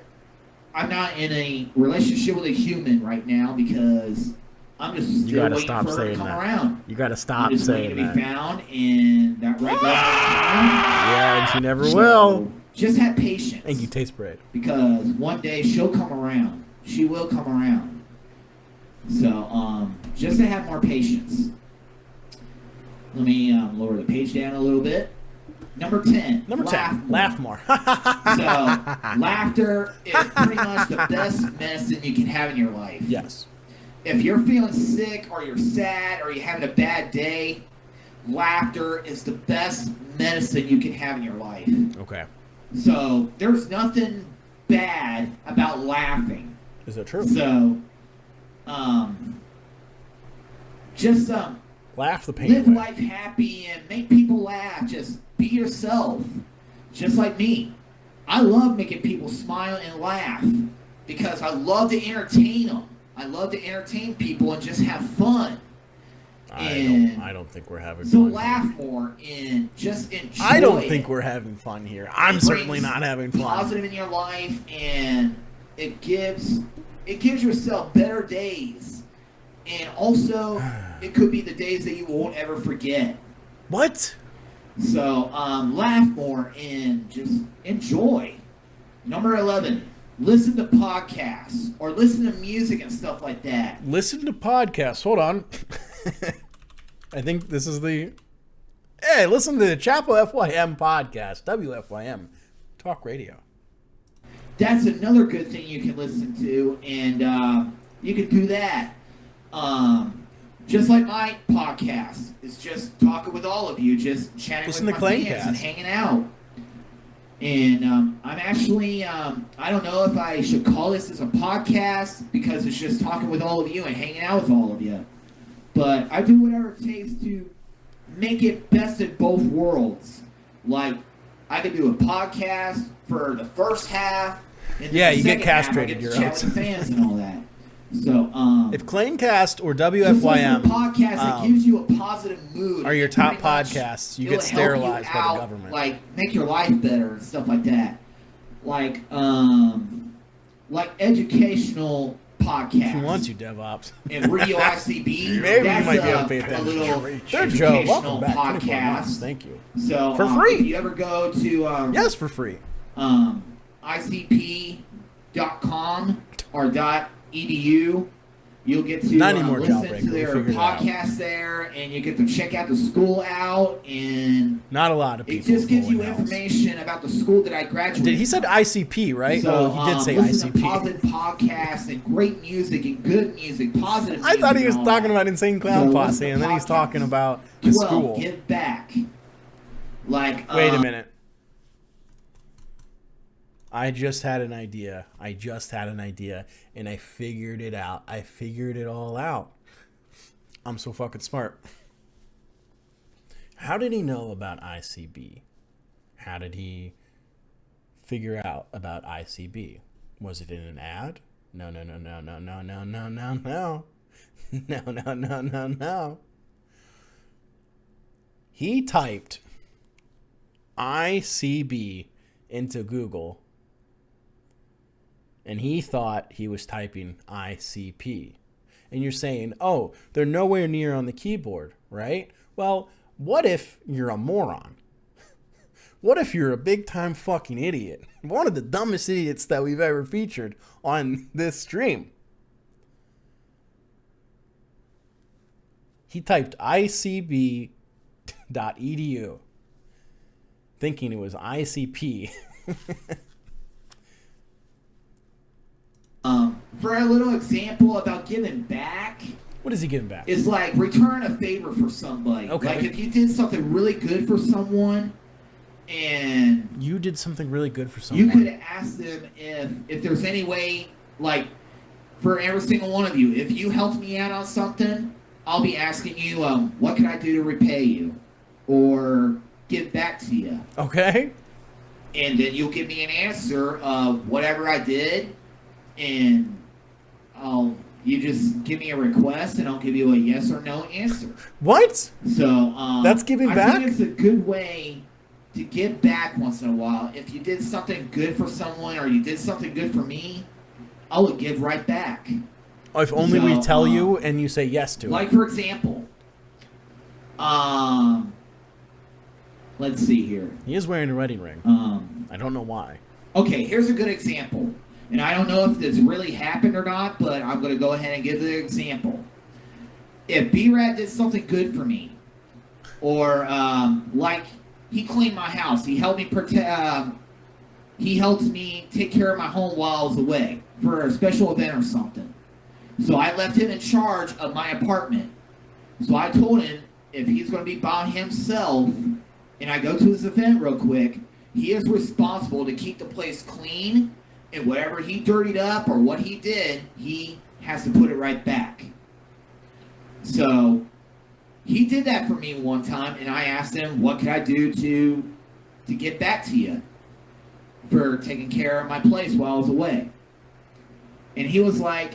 I'm not in a relationship with a human right now because I'm just still waiting for her to come around. You gotta stop just saying waiting that. to be found, and that right girl Yeah, and she never will. Just have patience. Thank you, Taste Bread. Because one day she'll come around. She will come around. So, just to have more patience. Let me lower the page down a little bit. Number 10. Laugh more. So, laughter is pretty much the best medicine you can have in your life. Yes. If you're feeling sick or you're sad or you're having a bad day, laughter is the best medicine you can have in your life. Okay. So, there's nothing bad about laughing. Is that true? So, just laugh the pain live away. life happy and make people laugh. Just be yourself, just like me. I love making people smile and laugh because I love to entertain them. I love to entertain people and just have fun. I don't think we're having so fun. So laugh more and just enjoy. I don't think we're having fun here. I'm certainly not having fun. Positive in your life, and it gives yourself better days. And also, it could be the days that you won't ever forget. What? So, laugh more and just enjoy. Number 11, listen to podcasts or listen to music and stuff like that. Listen to podcasts. Hold on. I think this is the... Hey, listen to the Chapo FYM podcast. WFYM. Talk radio. That's another good thing you can listen to, and you can do that. Just like my podcast, it's just talking with all of you, just chatting listen with my fans and hanging out. And I'm actually, I don't know if I should call this as a podcast because it's just talking with all of you and hanging out with all of you. But I do whatever it takes to make it best of both worlds. Like, I could do a podcast for the first half. And yeah, the you get half, castrated. I get to chat with the fans and all that. So, if Claimcast or WFYM just a podcast that gives you a positive mood, are your top podcasts, you get sterilized by the government. Like make your life better and stuff like that. Like educational podcasts. If you want to, DevOps. And Radio ICB. Maybe that's you might be able to pay a attention. little Third Joe, welcome educational back. 24 months. podcast. Thank you. So for free. If you ever go to yes, for free. ICP.com or .edu, you'll get to listen to their podcast there, and you get to check out the school out, and not a lot of people. It just gives you information about the school that I graduated. He said ICP, right? So, he did say listen ICP. To positive podcasts and great music and good music, positive. I thought he was talking that. about Insane Clown Posse, and then he's talking about the 12, school. Give back. Like wait a minute. I just had an idea. And I figured it out. I figured it all out. I'm so fucking smart. How did he know about ICB? How did he figure out about ICB? Was it in an ad? No. No. He typed ICB into Google, and he thought he was typing ICP. And you're saying, oh, they're nowhere near on the keyboard, right? Well, what if you're a moron? What if you're a big-time fucking idiot? One of the dumbest idiots that we've ever featured on this stream. He typed icb.edu thinking it was ICP. For a little example about giving back. What is he giving back? It's like return a favor for somebody. Okay. Like if you did something really good for someone and you did something really good for someone. You could ask them if there's any way, like, for every single one of you, if you helped me out on something, I'll be asking you, what can I do to repay you? Or give back to you. Okay. And then you'll give me an answer of whatever I did, and you just give me a request, and I'll give you a yes or no answer. What? So that's giving back? I think it's a good way to give back once in a while. If you did something good for someone, or you did something good for me, I would give right back. If only we tell you and you say yes to it. Like, for example, let's see here. He is wearing a wedding ring. I don't know why. Okay, here's a good example. And I don't know if this really happened or not, but I'm going to go ahead and give the example. If B-Rat did something good for me, or like he cleaned my house, he helped me take care of my home while I was away for a special event or something. So I left him in charge of my apartment. So I told him if he's going to be by himself and I go to his event real quick, he is responsible to keep the place clean, and whatever he dirtied up or what he did, he has to put it right back. So he did that for me one time, and I asked him, what could I do to get back to you for taking care of my place while I was away? And he was like,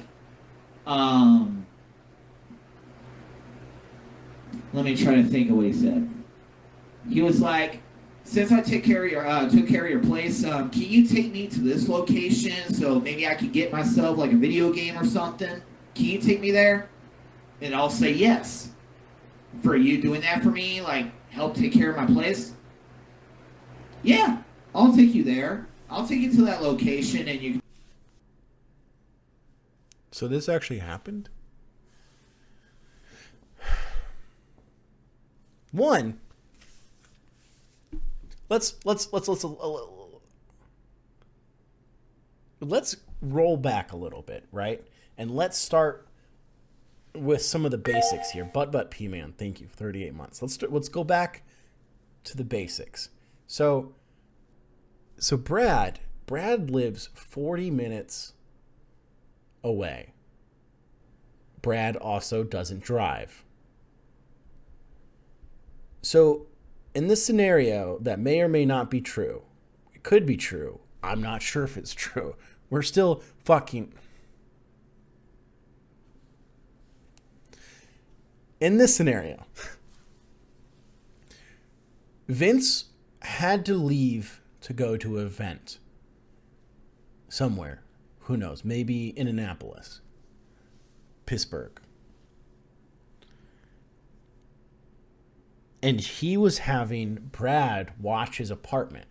let me try to think of what he said. He was like, since I took care of your place, can you take me to this location so maybe I could get myself like a video game or something? Can you take me there? And I'll say yes. For you doing that for me, like help take care of my place? Yeah, I'll take you there. I'll take you to that location and you. So this actually happened? One. Let's roll back a little bit, right? And let's start with some of the basics here. Butt P Man, thank you. 38 months. Let's go back to the basics. So Brad lives 40 minutes away. Brad also doesn't drive. So in this scenario that may or may not be true, it could be true. I'm not sure if it's true. We're still fucking. In this scenario, Vince had to leave to go to an event somewhere. Who knows? Maybe in Annapolis, Pittsburgh. And he was having Brad watch his apartment.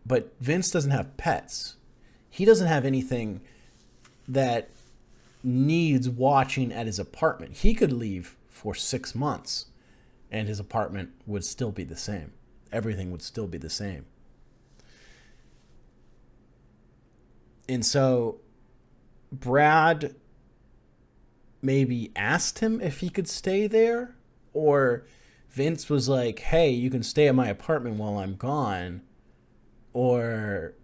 But Vince doesn't have pets. He doesn't have anything that needs watching at his apartment. He could leave for 6 months and his apartment would still be the same. Everything would still be the same. And so Brad maybe asked him if he could stay there, or Vince was like, hey, you can stay at my apartment while I'm gone. Or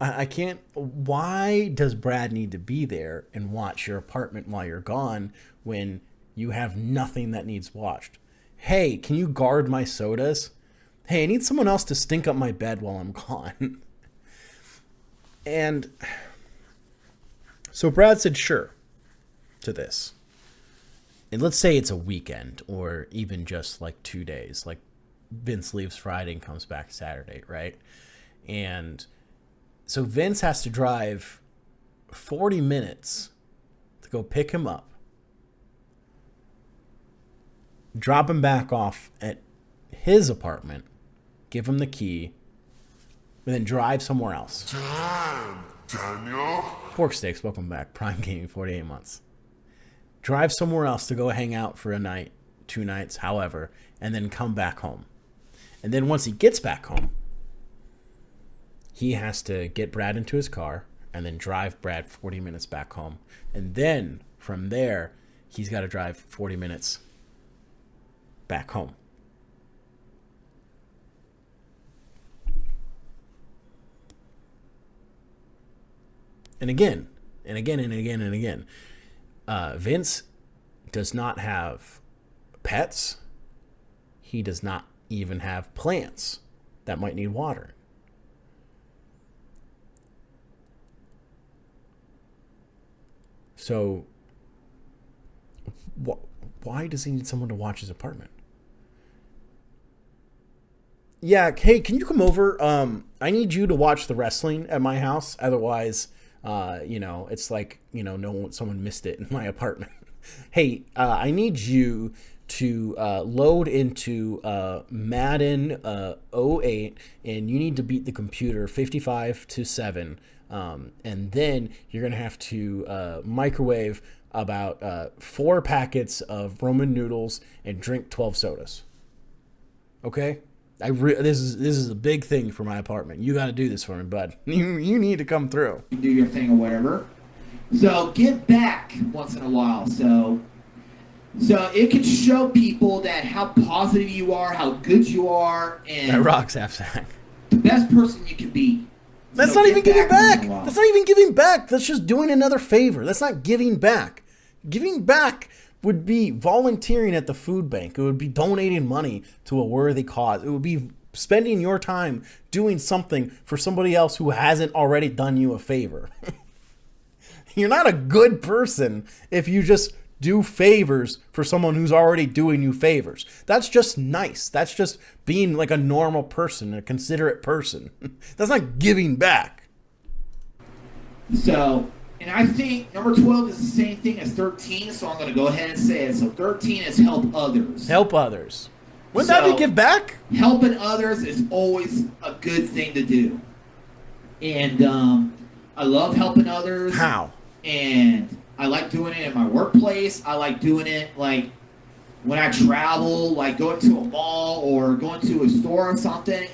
I can't. Why does Brad need to be there and watch your apartment while you're gone when you have nothing that needs watched? Hey, can you guard my sodas? Hey, I need someone else to stink up my bed while I'm gone. And so Brad said sure to this. And let's say it's a weekend or even just like 2 days. Like Vince leaves Friday and comes back Saturday, right? And so Vince has to drive 40 minutes to go pick him up, drop him back off at his apartment, give him the key, and then drive somewhere else. Damn, Daniel. Pork Steaks, welcome back. Prime Gaming, 48 months. drive somewhere else to go hang out for a night, 2 nights, however, and then come back home. And then once he gets back home, he has to get Brad into his car and then drive Brad 40 minutes back home. And then from there, he's got to drive 40 minutes back home. And again, and again, and again, and again. Vince does not have pets. He does not even have plants that might need water. So, why does he need someone to watch his apartment? Yeah, hey, can you come over? I need you to watch the wrestling at my house. Otherwise, it's like, someone missed it in my apartment. Hey, I need you to load into Madden 08, and you need to beat the computer 55-7. And then you're going to have to microwave about 4 packets of ramen noodles and drink 12 sodas. Okay? This is a big thing for my apartment. You got to do this for me, bud. You need to come through. Do your thing or whatever. So give back once in a while. So it can show people that how positive you are, how good you are, and that rocks, half sack. The best person you can be. That's not even giving back. That's not even giving back. That's just doing another favor. That's not giving back. Giving back would be volunteering at the food bank. It would be donating money to a worthy cause. It would be spending your time doing something for somebody else who hasn't already done you a favor. You're not a good person if you just do favors for someone who's already doing you favors. That's just nice. That's just being like a normal person, a considerate person. That's not giving back. So, and I think number 12 is the same thing as 13, so I'm going to go ahead and say it. So 13 is help others. Help others. Wouldn't that be give back? Helping others is always a good thing to do. And I love helping others. How? And I like doing it in my workplace. I like doing it like when I travel, like going to a mall or going to a store or something.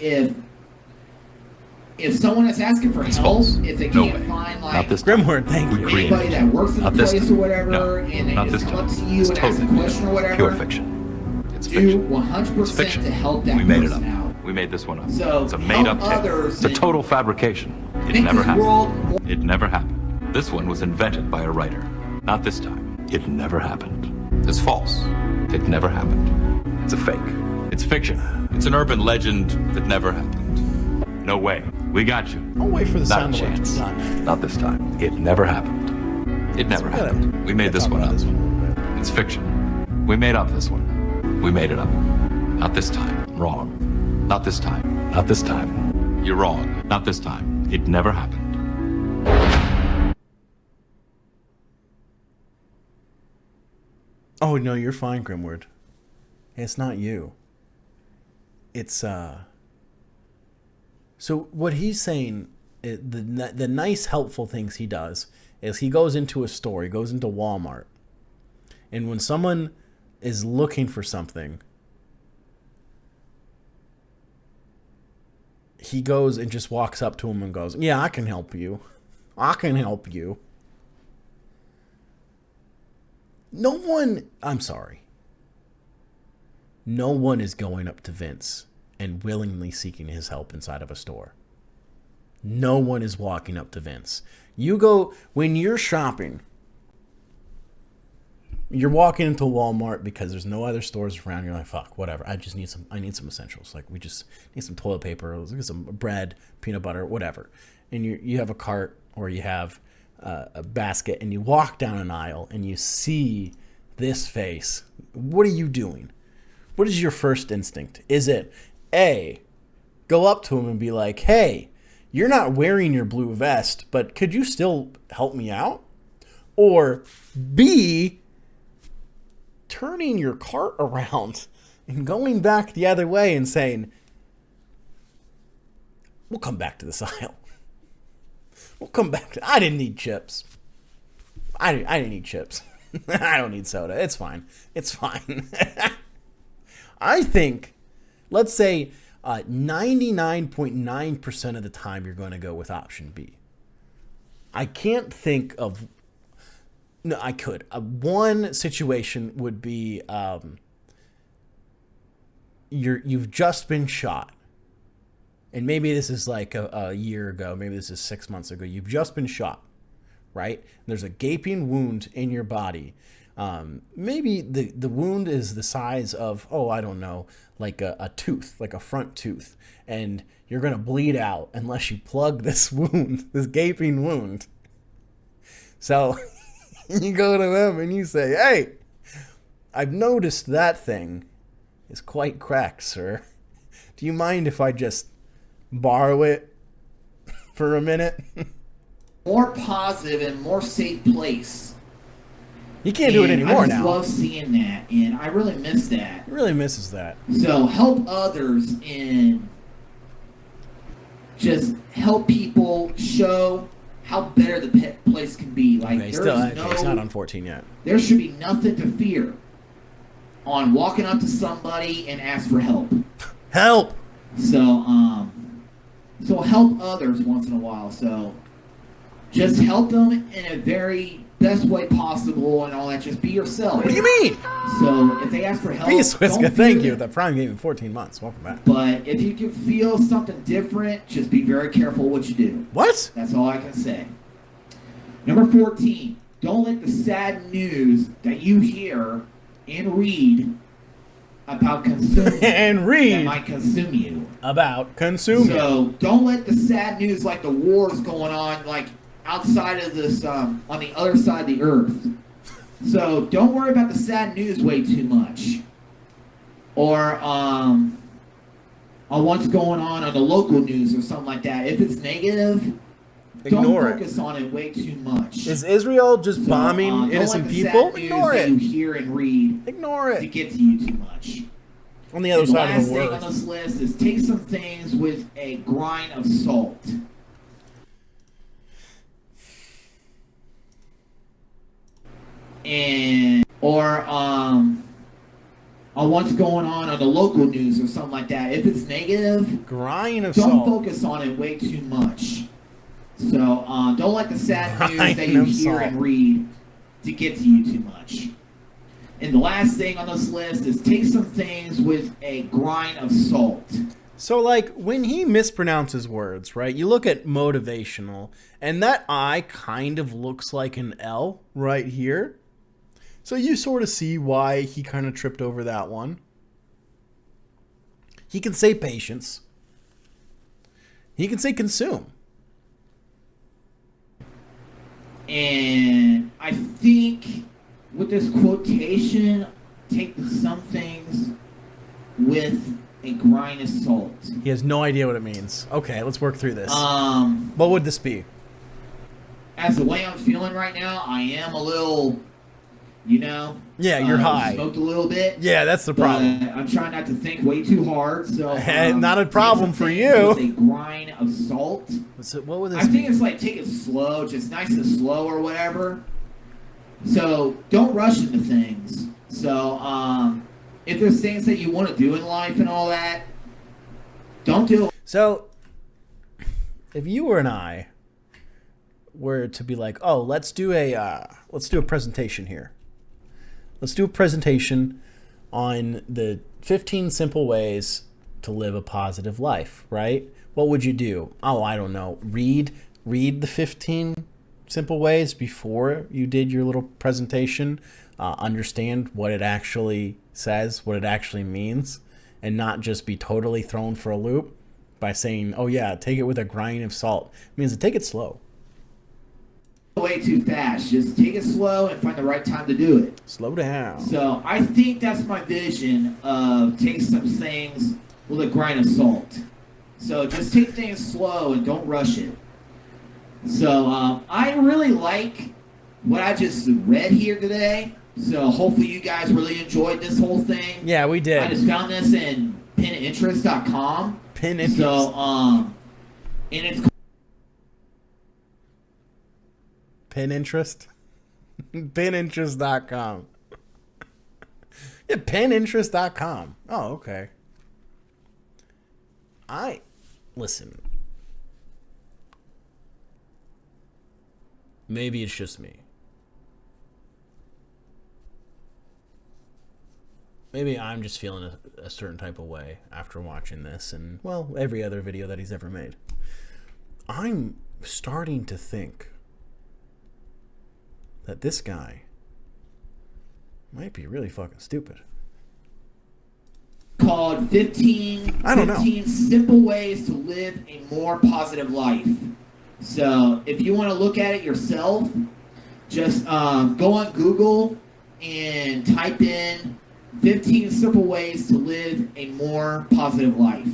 If someone is asking for help, if they can't find like Grimward, thank you. Anybody that works in the place or whatever, and they just come up to you and ask a question or whatever, pure fiction. It's do fiction. 100% to help that we made person it up. out. We made this one up. So it's a made-up tale. It's a total fabrication. It never happened. It never happened. This one was invented by a writer. Not this time. It never happened. It's false. It never happened. It's a fake. It's fiction. It's an urban legend that never happened. No way. We got you. I'll wait for the Not a sound chance. done. Not this time. It never happened. It never happened. We made this one up. It's fiction. We made up this one. We made it up. Not this time. Wrong. Not this time. Not this time. You're wrong. Not this time. It never happened. Oh, no, you're fine, Grimward. It's not you. It's, So what he's saying, the nice, helpful things he does is he goes into a store, he goes into Walmart, and when someone is looking for something, he goes and just walks up to him and goes, yeah, I can help you. I can help you. No one is going up to Vince and willingly seeking his help inside of a store. No one is walking up to Vince. When you're shopping, you're walking into Walmart because there's no other stores around. You're like, fuck, whatever. I need some essentials. Like, we just need some toilet paper, let's get some bread, peanut butter, whatever. And you have a cart or you have a basket and you walk down an aisle and you see this face. What are you doing? What is your first instinct? Is it A, go up to him and be like, hey, you're not wearing your blue vest, but could you still help me out? Or B, turning your cart around and going back the other way and saying, we'll come back to this aisle. We'll come back to, I didn't need chips. I didn't need chips. I don't need soda. It's fine. It's fine. I think, let's say 99.9% of the time you're going to go with option B. I can't think of... No, I could. One situation would be you've just been shot. And maybe this is like a year ago. Maybe this is 6 months ago. You've just been shot, right? There's a gaping wound in your body. Maybe the wound is the size of, I don't know, like a tooth, like a front tooth. And you're going to bleed out unless you plug this wound, this gaping wound. So you go to them and you say, hey, I've noticed that thing is quite cracked, sir. Do you mind if I just borrow it for a minute? More positive and more safe place. You can't do it anymore now. I just love seeing that, and I really miss that. He really misses that. So help others and just help people show how better the pet place can be. Like, it's not on 14 yet. There should be nothing to fear on walking up to somebody and ask for help. Help! So help others once in a while. So just help them in a very best way possible and all that. Just be yourself. What do you mean? So if they ask for help, Peace, Whisker, thank you. The Prime Game in 14 months. Welcome back. But if you can feel something different, just be very careful what you do. What? That's all I can say. Number 14, don't let the sad news that you hear and read about consuming that might consume you. About consuming. So don't let the sad news, like the wars going on, like outside of this, on the other side of the earth. So don't worry about the sad news way too much. Or on what's going on the local news or something like that. If it's negative, ignore don't focus on it way too much. Is Israel just bombing innocent people? Ignore it. You hear and read. Ignore it. To get to you too much. On the other side of the world. The last thing on this list is take some things with a grain of salt. Or on what's going on the local news or something like that. If it's negative, grain of don't salt. focus on it way too much. So don't let the sad news that you hear and read to get to you too much. And the last thing on this list is take some things with a grain of salt. So, like, when he mispronounces words, right, you look at motivational, and that I kind of looks like an L right here. So you sort of see why he kind of tripped over that one. He can say patience. He can say consume. And I think with this quotation, take some things with a grain of salt. He has no idea what it means. Okay, let's work through this. What would this be? As the way I'm feeling right now, I am a little, Yeah, you're high. Smoked a little bit. Yeah, that's the problem. I'm trying not to think way too hard. So not a problem for you. With a grain of salt. What would this I think it's like take it slow, just nice and slow or whatever. So don't rush into things. So if there's things that you want to do in life and all that, don't do it. So if you and I were to be like, oh, let's do a presentation here. Let's do a presentation on the 15 simple ways to live a positive life, right? What would you do? Oh, I don't know. Read the 15 simple ways before you did your little presentation. Understand what it actually says, what it actually means, and not just be totally thrown for a loop by saying, oh yeah, take it with a grain of salt. It means to take it slow. Way too fast. Just take it slow and find the right time to do it. Slow down. So I think that's my vision of take some things with a grain of salt. So just take things slow and don't rush it. So I really like what I just read here today. So hopefully you guys really enjoyed this whole thing. Yeah, we did. I just found this in pininterest.com. Pininterest. So and it's Pininterest. Pininterest.com. Yeah, pininterest.com. Oh, okay. Listen. Maybe it's just me. Maybe I'm just feeling a certain type of way after watching this and, well, every other video that he's ever made. I'm starting to think that this guy might be really fucking stupid. Called 15 simple ways to live a more positive life. So if you want to look at it yourself, just go on Google and type in 15 simple ways to live a more positive life.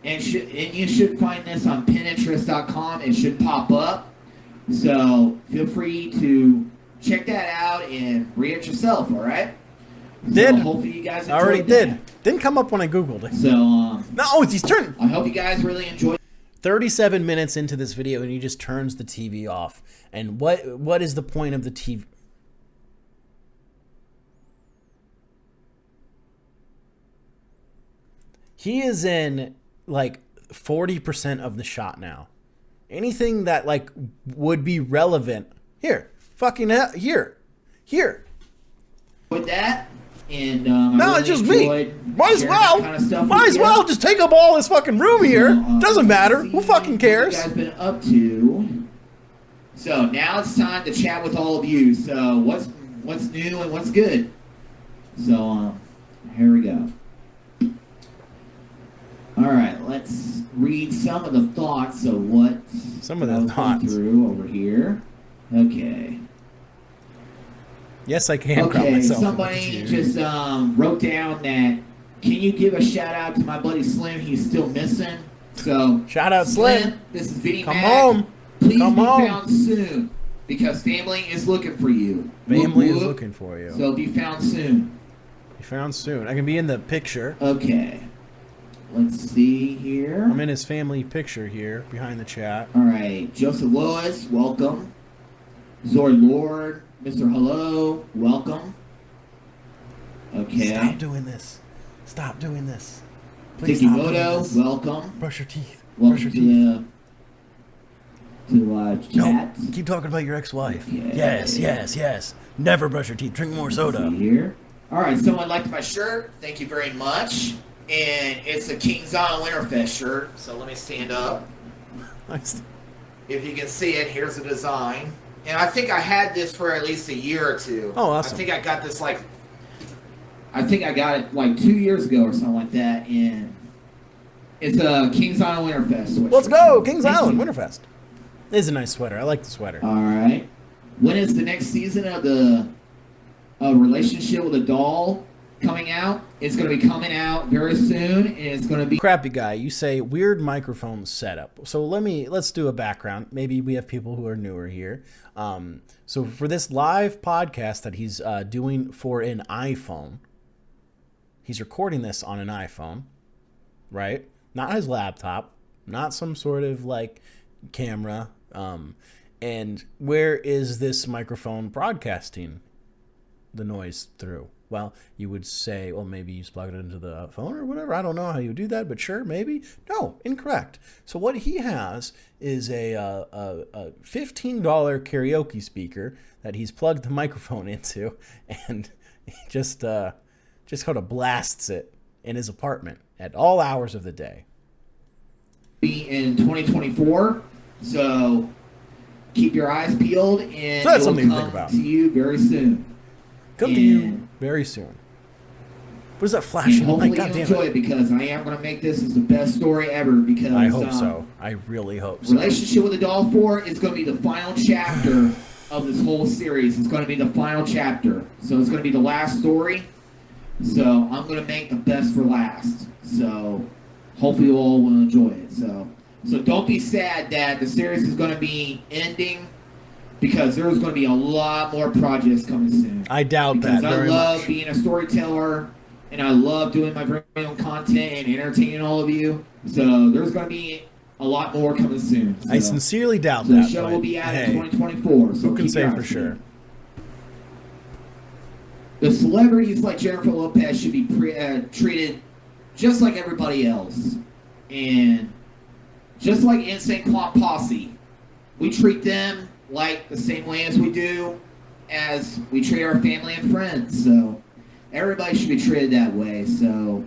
And you should find this on Pininterest.com. It should pop up. So feel free to check that out and read it yourself, all right? Did. So hopefully you guys enjoyed I already that. did. Didn't come up when I Googled it. So, no, he's turning. I hope you guys really enjoyed 37 minutes into this video and he just turns the TV off. And what is the point of the TV? He is in like 40% of the shot now. Anything that like would be relevant here, fucking here. with that. And no, it's just me. Might as well. Might as well just take up all this fucking room here. Doesn't matter. Who fucking cares? What you guys been up to? So now it's time to chat with all of you. So what's new and what's good? So here we go. All right, let's read some of the thoughts of what some of the thoughts through over here. Okay. Yes, I can. Okay, somebody just wrote down that. Can you give a shout out to my buddy Slim? He's still missing. So shout out Slim. This is Vinny Come Mac. home. Please Come be home. found soon because family is looking for you. Family is looking for you. So be found soon. Be found soon. I can be in the picture. Okay. Let's see here. I'm in his family picture here behind the chat. All right, Joseph Lois, welcome. Zord Lord, Mr. Hello, welcome. Okay. Stop doing this. Stop doing this. Please stop doing Tikimoto, this. welcome. Brush your teeth. Welcome Brush your to teeth. the chat. No, keep talking about your ex-wife. Okay. Yes, yes, yes. Never brush your teeth. Drink more soda. Let's see here. All right, someone liked my shirt. Thank you very much. And it's a King's Island Winterfest shirt. So let me stand up. Nice. If you can see it, here's the design. And I think I had this for at least a year or two. Oh, awesome. I think I got this I think I got it like 2 years ago or something like that. And it's a King's Island Winterfest sweatshirt. Let's go, Kings Island Winterfest. It's a nice sweater. I like the sweater. All right. When is the next season of the Relationship with a Doll coming out? It's going to be coming out very soon, and it's going to be... Crappy guy, you say weird microphone setup. So let's do a background. Maybe we have people who are newer here. So for this live podcast that he's doing for an iPhone, he's recording this on an iPhone, right? Not his laptop, not some sort of like camera. And where is this microphone broadcasting the noise through? Well, you would say, well, maybe you just plug it into the phone or whatever. I don't know how you would do that, but sure, maybe. No, incorrect. So what he has is a $15 karaoke speaker that he's plugged the microphone into, and he just kind of blasts it in his apartment at all hours of the day. Be in 2024, so keep your eyes peeled, and so that's it will something to come think about. to you very soon. Come to you very soon. What is that flashing? And hopefully God you damn enjoy it. it because I am going to make this as the best story ever. Because I hope so. I really hope so. Relationship with a Doll 4 is going to be the final chapter of this whole series. It's going to be the final chapter. So it's going to be the last story. So I'm going to make the best for last. So hopefully you all will enjoy it. So don't be sad that the series is going to be ending, because there's going to be a lot more projects coming soon. I doubt that very much. I love being a storyteller, and I love doing my very own content and entertaining all of you. So there's going to be a lot more coming soon. So, I sincerely doubt so that. the show will be out hey, in 2024. So who can keep say your for eyes sure? peeled. the celebrities like Jennifer Lopez should be treated just like everybody else. And just like Insane Clown Posse, we treat them like the same way as we treat our family and friends. So everybody should be treated that way. So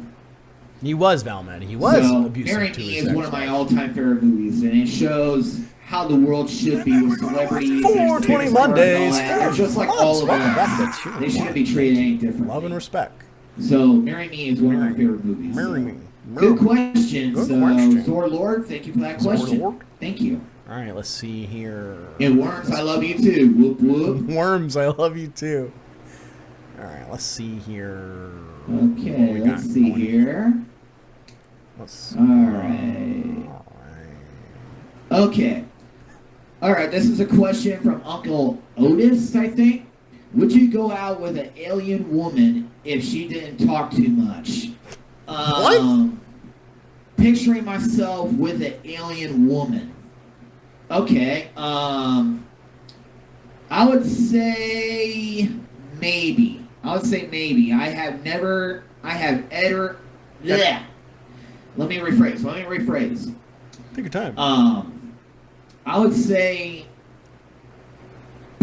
he was Valmet. He was abusive. Marry Me is one of my all-time favorite movies, and it shows how the world should be with celebrities. 420 Mondays. They're just like all of us. They shouldn't be treated any differently. Love and respect. So Marry Me is one of my favorite movies. Marry Me. Good question. Zor Lord, thank you for that question. Thank you. All right, let's see here. And Worms, I love you too. Whoop whoop. Worms, I love you too. All right, let's see here. Okay, let's see here. All right. Okay. All right, this is a question from Uncle Otis, I think. Would you go out with an alien woman if she didn't talk too much? What? Picturing myself with an alien woman. Okay. I would say maybe. I have ever. Yeah. Let me rephrase. Take your time. I would say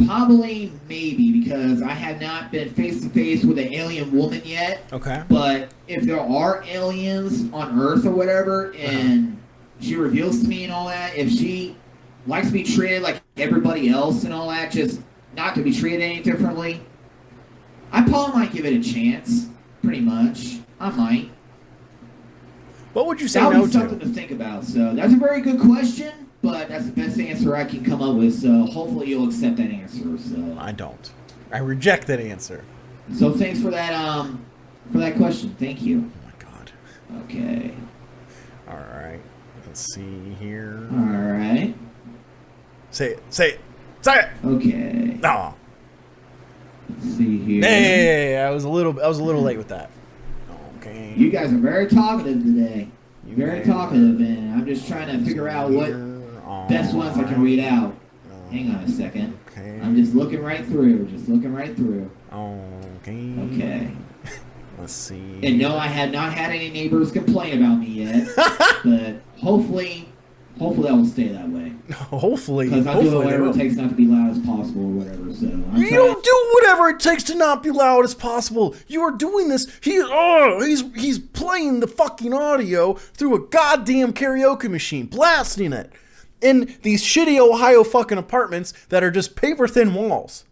probably maybe, because I have not been face to face with an alien woman yet. Okay. But if there are aliens on Earth or whatever, and she reveals to me and all that, if she likes to be treated like everybody else and all that, just not to be treated any differently, I probably might give it a chance. Pretty much. I might. What would you say that no would be something to? to think about. So that's a very good question, but that's the best answer I can come up with. So hopefully you'll accept that answer. So I don't. I reject that answer. So thanks for that question. Thank you. Oh my God. Okay. All right. Let's see here. All right. Say it. Okay. No. Let's see here. Hey, I was a little late with that. Okay. You guys are very talkative today. You're very talkative, and I'm just trying to figure out what best ones I can read out. Hang on a second. Okay. I'm just looking right through. Okay. Okay. Let's see. And no, I have not had any neighbors complain about me yet, but hopefully that will stay that way. Hopefully. Because I'll do whatever it takes not to be loud as possible or whatever. So you don't do whatever it takes to not be loud as possible. You are doing this. He's playing the fucking audio through a goddamn karaoke machine, blasting it in these shitty Ohio fucking apartments that are just paper thin walls.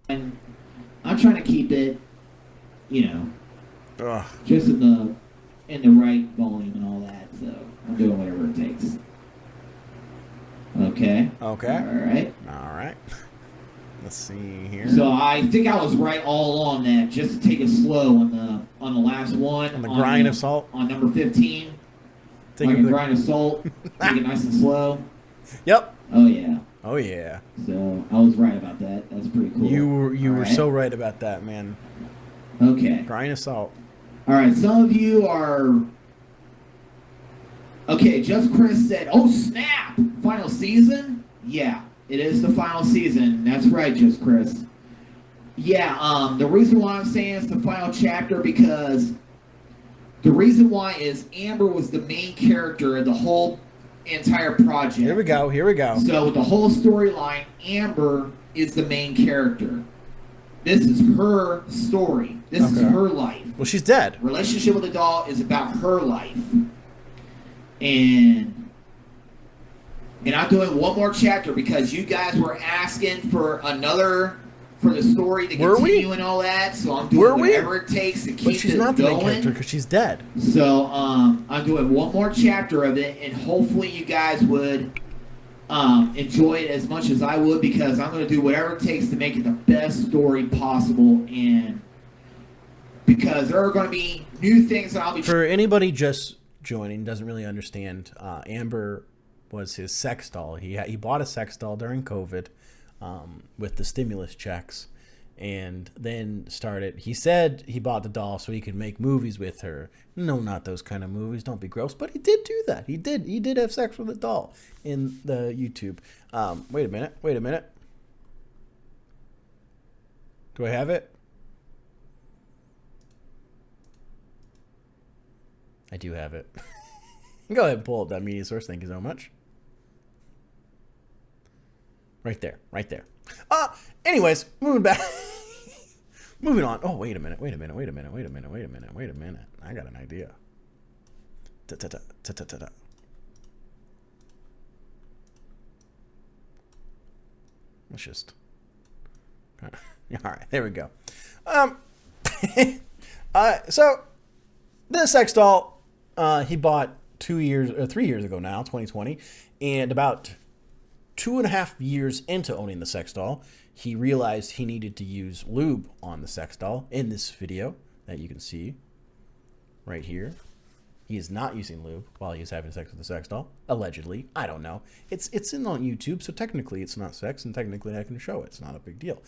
And I'm trying to keep it, just in the right volume and all that. So I'm doing whatever it takes. Okay. All right. Let's see here. So I think I was right all along that. Just to take it slow on the last one. On the grind of salt. On number 15. Like a grind of salt. Take it nice and slow. Yep. Oh yeah. So I was right about that. That's pretty cool. You were so right about that, man. Okay. Grind of salt. All right. Some of you are. Okay. Just Chris said, "Oh snap! Final season? Yeah, it is the final season. That's right, Just Chris. Yeah. The reason why I'm saying it's the final chapter because the reason why is Amber was the main character of the whole entire project. Here we go. So with the whole storyline, Amber is the main character. This is her story. This is her life. Well, she's dead. Relationship with the doll is about her life. And I'm doing one more chapter because you guys were asking for the story to continue and all that. So I'm doing whatever it takes to keep it going. But she's not the main character because she's dead. So I'm doing one more chapter of it, and hopefully you guys would enjoy it as much as I would, because I'm going to do whatever it takes to make it the best story possible, and because there are going to be new things that I'll be... For anybody just joining, doesn't really understand, Amber was his sex doll. He bought a sex doll during COVID with the stimulus checks, and then he said he bought the doll so he could make movies with her. No, not those kind of movies. Don't be gross. But he did do that. He did have sex with a doll in the YouTube. Wait a minute. Do I have it? I do have it. Go ahead and pull up that media source. Thank you so much. Right there. Right there. Anyways, moving back. Moving on. Oh, wait a minute. I got an idea. Let's just... All right, there we go. So this sex doll, he bought 3 years ago now, 2020, and about 2.5 years into owning the sex doll, he realized he needed to use lube on the sex doll. In this video that you can see right here, he is not using lube while he's having sex with the sex doll. Allegedly, I don't know. It's in on YouTube, so technically it's not sex, and technically I can show it. It's not a big deal.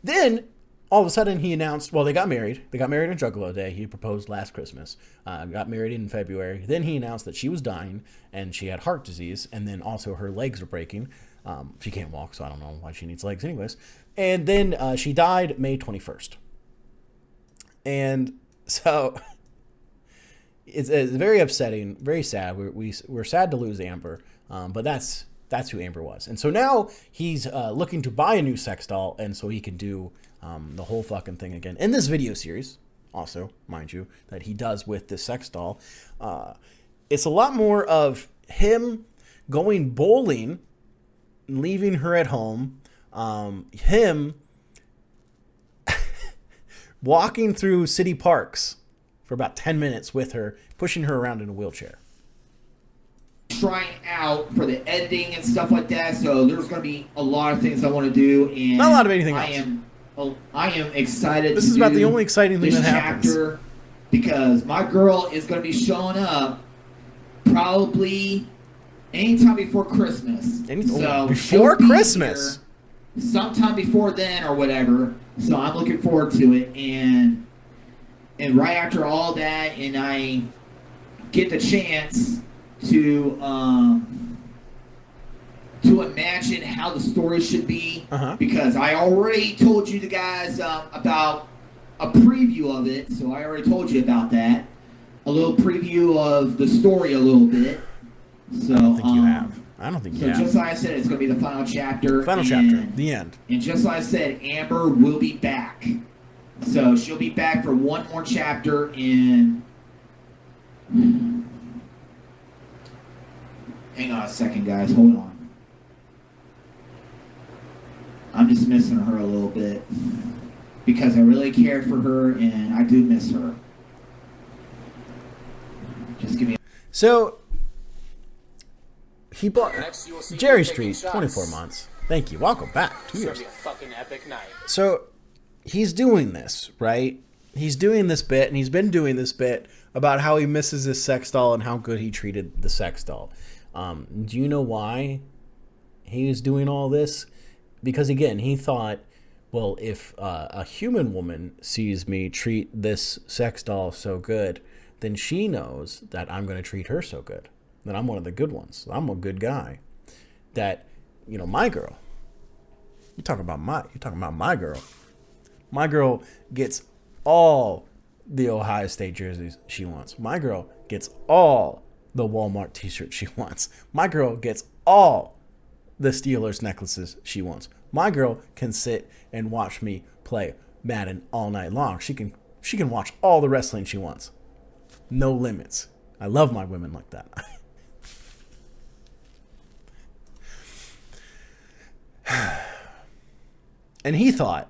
Then all of a sudden he announced, well, they got married. They got married on Juggalo Day. He proposed last Christmas. Got married in February. Then he announced that she was dying and she had heart disease, and then also her legs were breaking. She can't walk, so I don't know why she needs legs anyways. And then she died May 21st. And so it's very upsetting, very sad. We're sad to lose Amber, but that's who Amber was. And so now he's looking to buy a new sex doll, and so he can do the whole fucking thing again. In this video series, also, mind you, that he does with this sex doll, it's a lot more of him going bowling, leaving her at home, him walking through city parks for about 10 minutes with her, pushing her around in a wheelchair. Trying out for the editing and stuff like that, so there's going to be a lot of things I want to do, and not a lot of anything else. I am excited. This is about the only exciting thing that happens, because my girl is going to be showing up probably anytime before Christmas. Before Christmas, sometime before then or whatever. So I'm looking forward to it, and right after all that, and I get the chance to imagine how the story should be, because I already told you the guys about a preview of it, so I already told you about that. A little preview of the story a little bit. So, I don't think you have. I don't think you have. So just like I said, it's going to be the final chapter. The end. And just like I said, Amber will be back. So she'll be back for one more chapter in... Hang on a second, guys. Hold on. I'm just missing her a little bit, because I really cared for her, and I do miss her. Just give me... So... he bought Jerry Street, 24 months. Thank you. Welcome back. 2 years. Fucking epic night. So he's doing this, right? He's doing this bit, and he's been doing this bit about how he misses his sex doll and how good he treated the sex doll. Do you know why he was doing all this? Because, again, he thought, well, if a human woman sees me treat this sex doll so good, then she knows that I'm going to treat her so good. That I'm one of the good ones. I'm a good guy. That, you know, my girl. You're talking about my girl. My girl gets all the Ohio State jerseys she wants. My girl gets all the Walmart t-shirts she wants. My girl gets all the Steelers necklaces she wants. My girl can sit and watch me play Madden all night long. She can watch all the wrestling she wants. No limits. I love my women like that. And he thought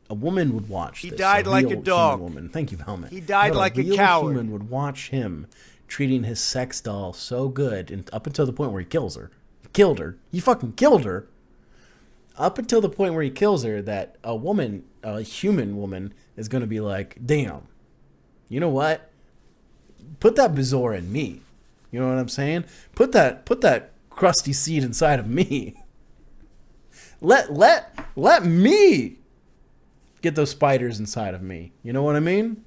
a woman would watch this. He died like a dog. Woman. Thank you, Helmet. He died like a coward. A woman would watch him treating his sex doll so good, and up until the point where he kills her. He killed her. He fucking killed her. Up until the point where he kills her, that a human woman, is going to be like, damn, you know what? Put that Bezor in me. You know what I'm saying? Put that crusty seed inside of me. Let me get those spiders inside of me. You know what I mean?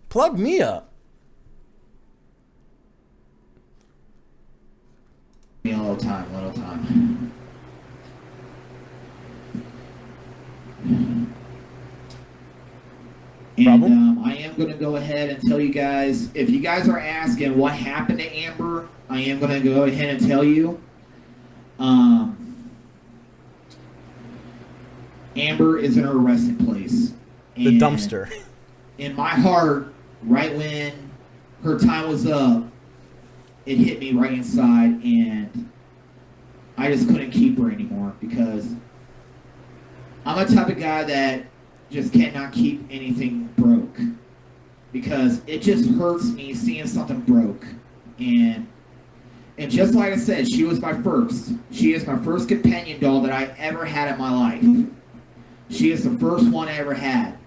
Plug me up. A little time. And I am going to go ahead and tell you guys, if you guys are asking what happened to Amber, I am going to go ahead and tell you. Amber is in her resting place. The dumpster. In my heart, right when her time was up, it hit me right inside, and I just couldn't keep her anymore because I'm the type of guy that just cannot keep anything broke because it just hurts me seeing something broke. And just like I said, she was my first. She is my first companion doll that I ever had in my life. She is the first one I ever had.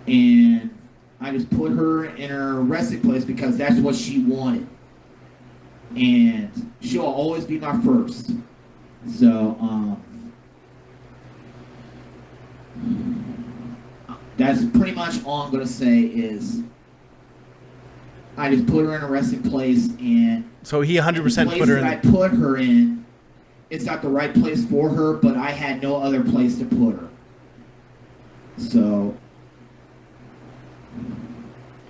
And I just put her in her resting place because that's what she wanted. And she'll always be my first. So, that's pretty much all I'm going to say is I just put her in a resting place, and so he 100% put her in. I put her in, it's not the right place for her, but I had no other place to put her. So,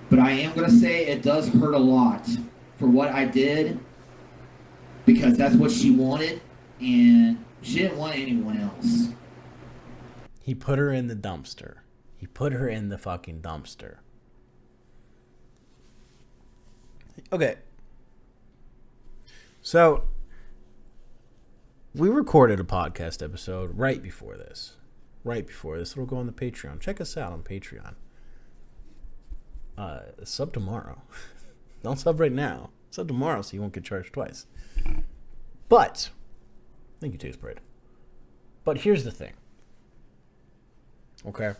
but I am going to say it does hurt a lot for what I did because that's what she wanted, and she didn't want anyone else. He put her in the dumpster. He put her in the fucking dumpster. Okay. So, we recorded a podcast episode right before this. It'll go on the Patreon. Check us out on Patreon. Sub tomorrow. Don't sub right now. Sub tomorrow so you won't get charged twice. But, thank you, Taste Bread. But here's the thing. Okay?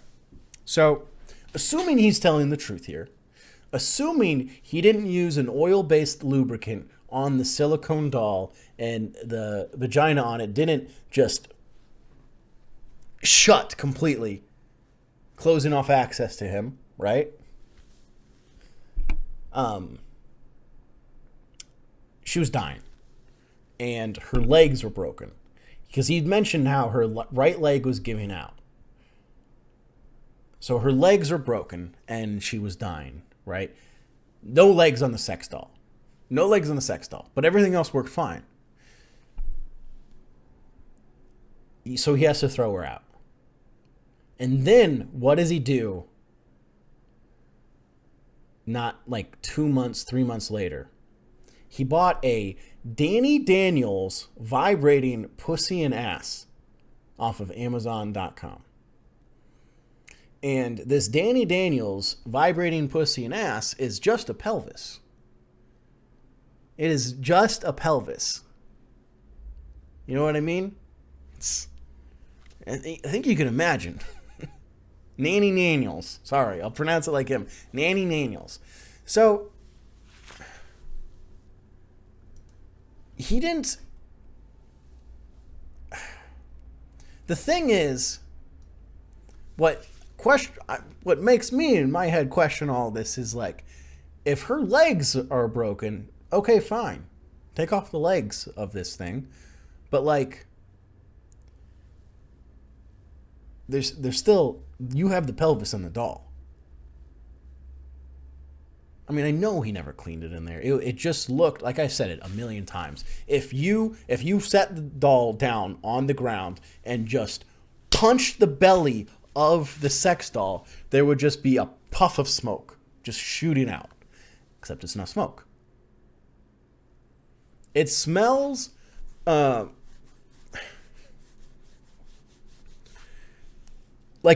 So, assuming he's telling the truth here, assuming he didn't use an oil-based lubricant on the silicone doll and the vagina on it didn't just shut completely, closing off access to him, right? She was dying, and her legs were broken because he'd mentioned how her right leg was giving out. So her legs are broken, and she was dying, right? No legs on the sex doll. But everything else worked fine. So he has to throw her out. And then, what does he do? Not like 2 months, 3 months later. He bought a Danny Daniels vibrating pussy and ass off of Amazon.com. And this Danny Daniels vibrating pussy and ass is just a pelvis. It is just a pelvis. You know what I mean? I think you can imagine. Nanny Daniels. Sorry, I'll pronounce it like him. Nanny Daniels. So, he didn't... The thing is, what makes me in my head question all this is like, if her legs are broken, okay, fine. Take off the legs of this thing. But like, there's still, you have the pelvis on the doll. I mean, I know he never cleaned it in there. It just looked, like I said it a million times. If you set the doll down on the ground and just punched the belly of the sex doll, there would just be a puff of smoke just shooting out. Except it's not smoke. It smells like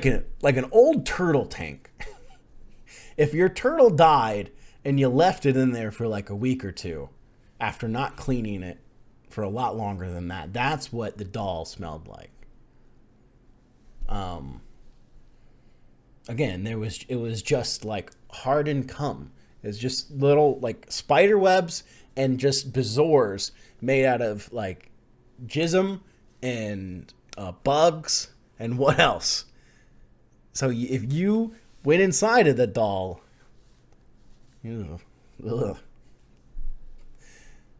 an old turtle tank. If your turtle died and you left it in there for like a week or two after not cleaning it for a lot longer than that, that's what the doll smelled like. Again, it was just like hardened cum. It was just little like spider webs and just bezoars made out of like jism and bugs and what else. So if you went inside of the doll,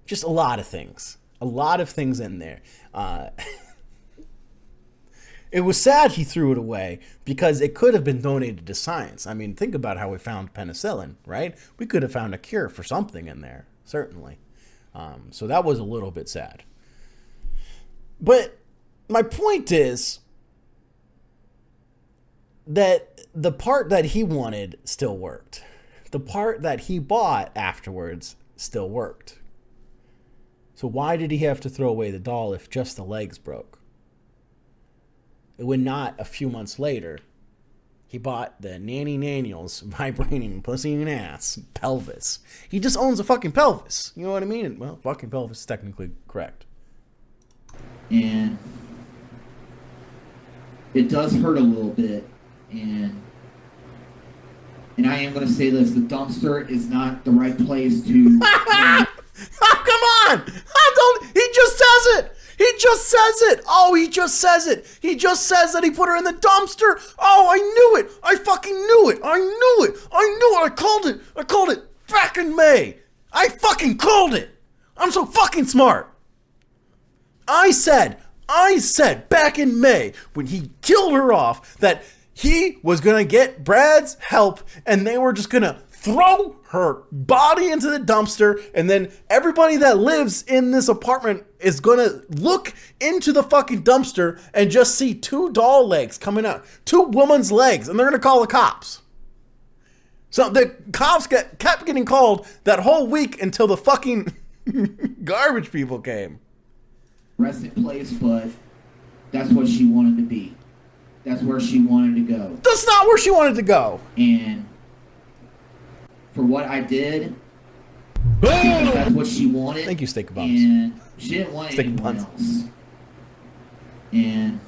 just a lot of things in there. It was sad he threw it away because it could have been donated to science. I mean, think about how we found penicillin, right? We could have found a cure for something in there, certainly. So that was a little bit sad. But my point is that the part that he wanted still worked. The part that he bought afterwards still worked. So why did he have to throw away the doll if just the legs broke? When not a few months later, he bought the Nanny Naniels vibrating pussy and ass pelvis. He just owns a fucking pelvis. You know what I mean? Well, fucking pelvis is technically correct. And it does hurt a little bit. And I am going to say this. The dumpster is not the right place to... Oh, come on! He just says it! He just says it! Oh, he just says it! He just says that he put her in the dumpster! Oh, I knew it! I fucking knew it! I knew it! I knew it! I called it! I called it back in May! I fucking called it! I'm so fucking smart! I said back in May, when he killed her off, that he was gonna get Brad's help and they were just gonna throw her body into the dumpster, and then everybody that lives in this apartment is gonna look into the fucking dumpster and just see two doll legs coming out, two women's legs, and they're gonna call the cops. So the cops kept getting called that whole week until the fucking garbage people came. Rest in place, but that's what she wanted to be. That's where she wanted to go. That's not where she wanted to go. And for what I did, that's what she wanted. Thank you, Steak Buns. And she didn't want Steak anyone Buns. else. And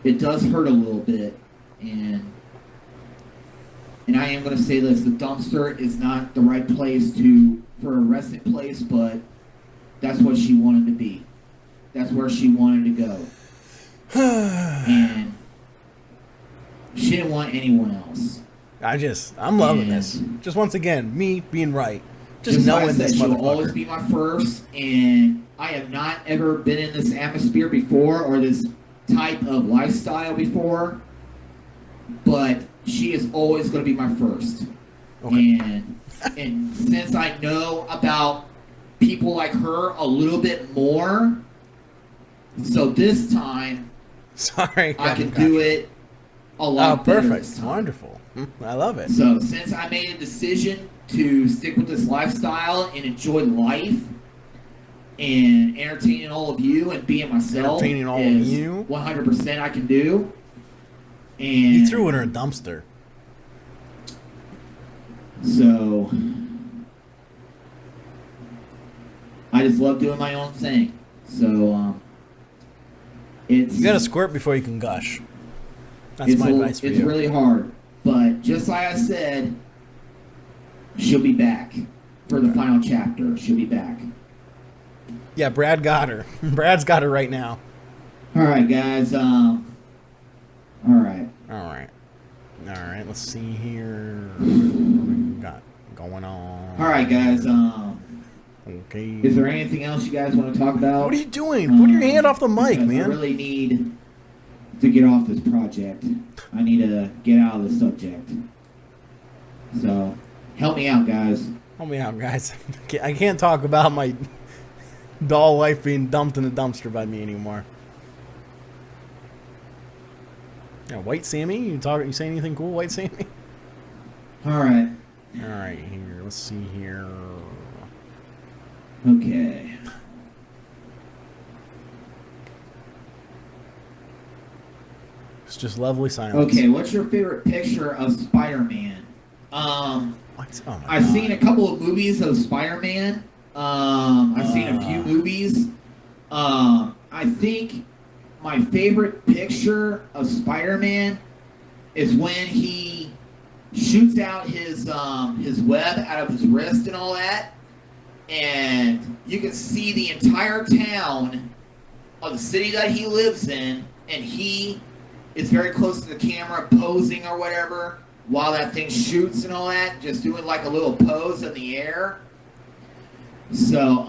it does hurt a little bit. And I am going to say this. The dumpster is not the right place for a resting place, but that's what she wanted to be. That's where she wanted to go. And she didn't want anyone else. I'm loving this. Just once again, me being right. Just like knowing this she'll motherfucker. always be my first, and I have not ever been in this atmosphere before or this type of lifestyle before, but she is always going to be my first. Okay. And since I know about people like her a little bit more, so this time, sorry, I can do it a lot better. Perfect. Wonderful. I love it. So since I made a decision to stick with this lifestyle and enjoy life and entertaining all of you and being myself, entertaining all of you, 100% I can do. And you threw it in a dumpster. So I just love doing my own thing. So you gotta squirt before you can gush. That's my advice for you. It's really hard. But just like I said, she'll be back for the final chapter. She'll be back. Yeah, Brad got her. Brad's got her right now. All right, guys. All right. Let's see here. What we got going on? All right, guys. Okay. Is there anything else you guys want to talk about? What are you doing? Put your hand off the mic, man. I really need to get off this project. I need to get out of the subject. So, help me out, guys. Help me out, guys. I can't talk about my doll wife being dumped in the dumpster by me anymore. Yeah, White Sammy? You say anything cool, White Sammy? All right. Here. Let's see here. Okay. It's just lovely silence. Okay, what's your favorite picture of Spider-Man? What? Oh I've seen a couple of movies of Spider-Man. I've seen a few movies. I think my favorite picture of Spider-Man is when he shoots out his web out of his wrist and all that, and you can see the entire town of the city that he lives in, and he is very close to the camera posing or whatever while that thing shoots and all that, just doing like a little pose in the air. So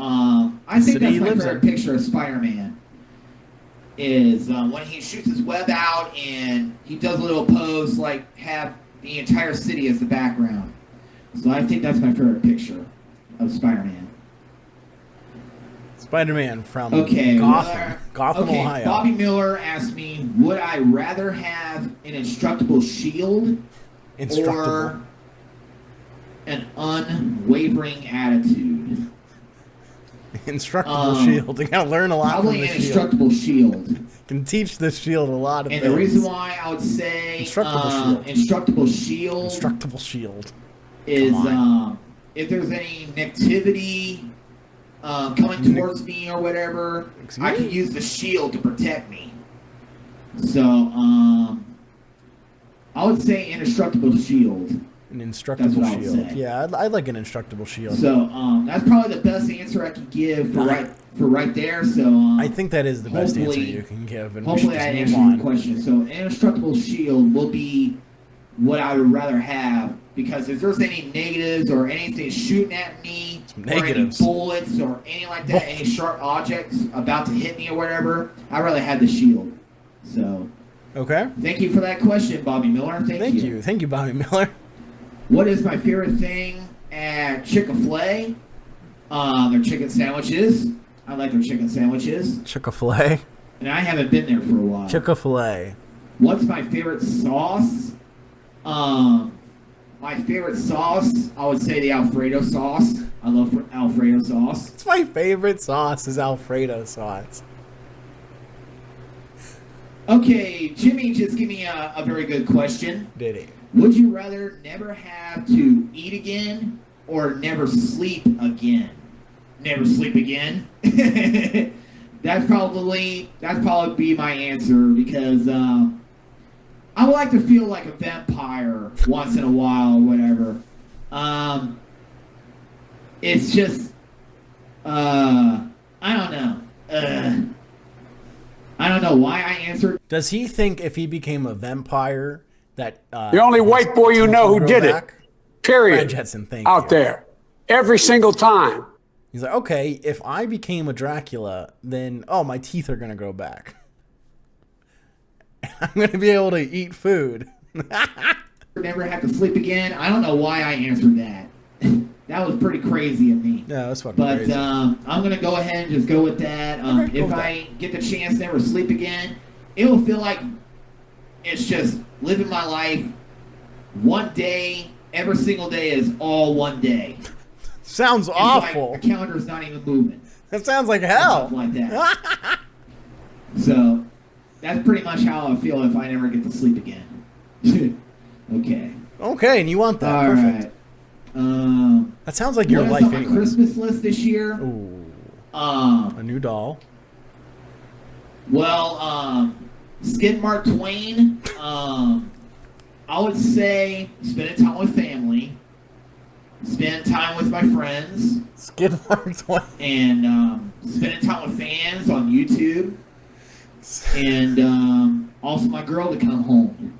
I think that's my favorite picture of Spider-Man. is when he shoots his web out and he does a little pose, like have the entire city as the background. So I think that's my favorite picture of Spider-Man. Spider-Man from Okay, Gotham, Ohio. Bobby Miller asked me, would I rather have an indestructible shield or an unwavering attitude? Indestructible shield. You gotta learn a lot from the shield. Probably an indestructible shield. Can teach the shield a lot of things. And the reason why I would say indestructible shield is if there's any negativity coming towards me or whatever, I can use the shield to protect me. So I would say indestructible shield. An indestructible shield. Yeah, I'd like an indestructible shield. So that's probably the best answer I can give for right there. So I think that is the best answer you can give. And hopefully I answered your question. So an indestructible shield will be what I would rather have, because if there's any negatives or anything shooting at me, or any bullets or anything like that, any sharp objects about to hit me or whatever, I'd rather have the shield. So okay. Thank you for that question, Bobby Miller. Thank you. Thank you, Bobby Miller. What is my favorite thing at Chick-fil-A? Their chicken sandwiches. I like their chicken sandwiches. Chick-fil-A? And I haven't been there for a while. Chick-fil-A. What's my favorite sauce? My favorite sauce, I would say the Alfredo sauce. I love Alfredo sauce. It's my favorite sauce is Alfredo sauce. Okay, Jimmy just gave me a very good question. Did he? Would you rather never have to eat again or never sleep again? Never sleep again? That's probably be my answer, because I would like to feel like a vampire once in a while or whatever. It's just I don't know. I don't know why I answered. Does he think if he became a vampire that the only white boy you know who did it, period, Brad Jetson, out there, every single time. He's like, okay, if I became a Dracula, then my teeth are gonna grow back. I'm gonna be able to eat food. Never have to sleep again. I don't know why I answered that. That was pretty crazy of me. Yeah, that's fucking crazy. But I'm gonna go ahead and just go with that. If I get the chance to never sleep again, it will feel like it's just living my life one day. Every single day is all one day. Sounds awful. Like the calendar's not even moving. That sounds like hell. Something like that. So that's pretty much how I feel if I never get to sleep again. Okay. Okay, and you want that? All perfect. Right. That sounds like your life. What's on my Christmas list this year? Ooh. A new doll. Well, Skid Mark Twain. I would say spending time with family, spending time with my friends. Skid Mark Twain. And spending time with fans on YouTube. And also my girl to come home.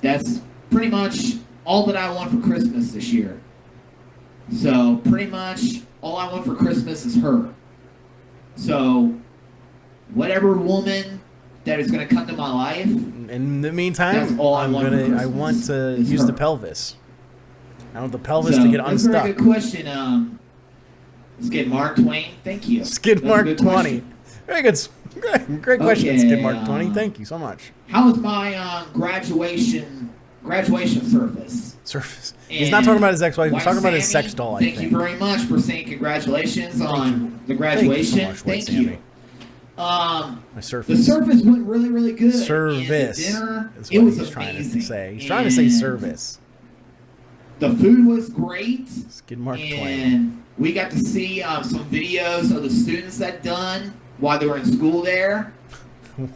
That's pretty much all that I want for Christmas this year. So pretty much all I want for Christmas is her. So whatever woman that is going to come to my life. In the meantime, that's all I want to use the pelvis. I want the pelvis to get unstuck. That's a very good question. Skid Mark Twain, thank you. Skid Mark 20. Very good. Great question, Okay, Skid Mark 20. Thank you so much. How was my graduation surface? He's not talking about his ex-wife. He's talking about his sex doll, I think. Thank you very much for saying congratulations on the graduation. Thank you. My surface. The surface went really, really good. Service. And the dinner, is it what was he's trying amazing. to say. He's trying to say service. The food was great. Skid Mark and Twain. We got to see some videos of the students that done while they were in school there.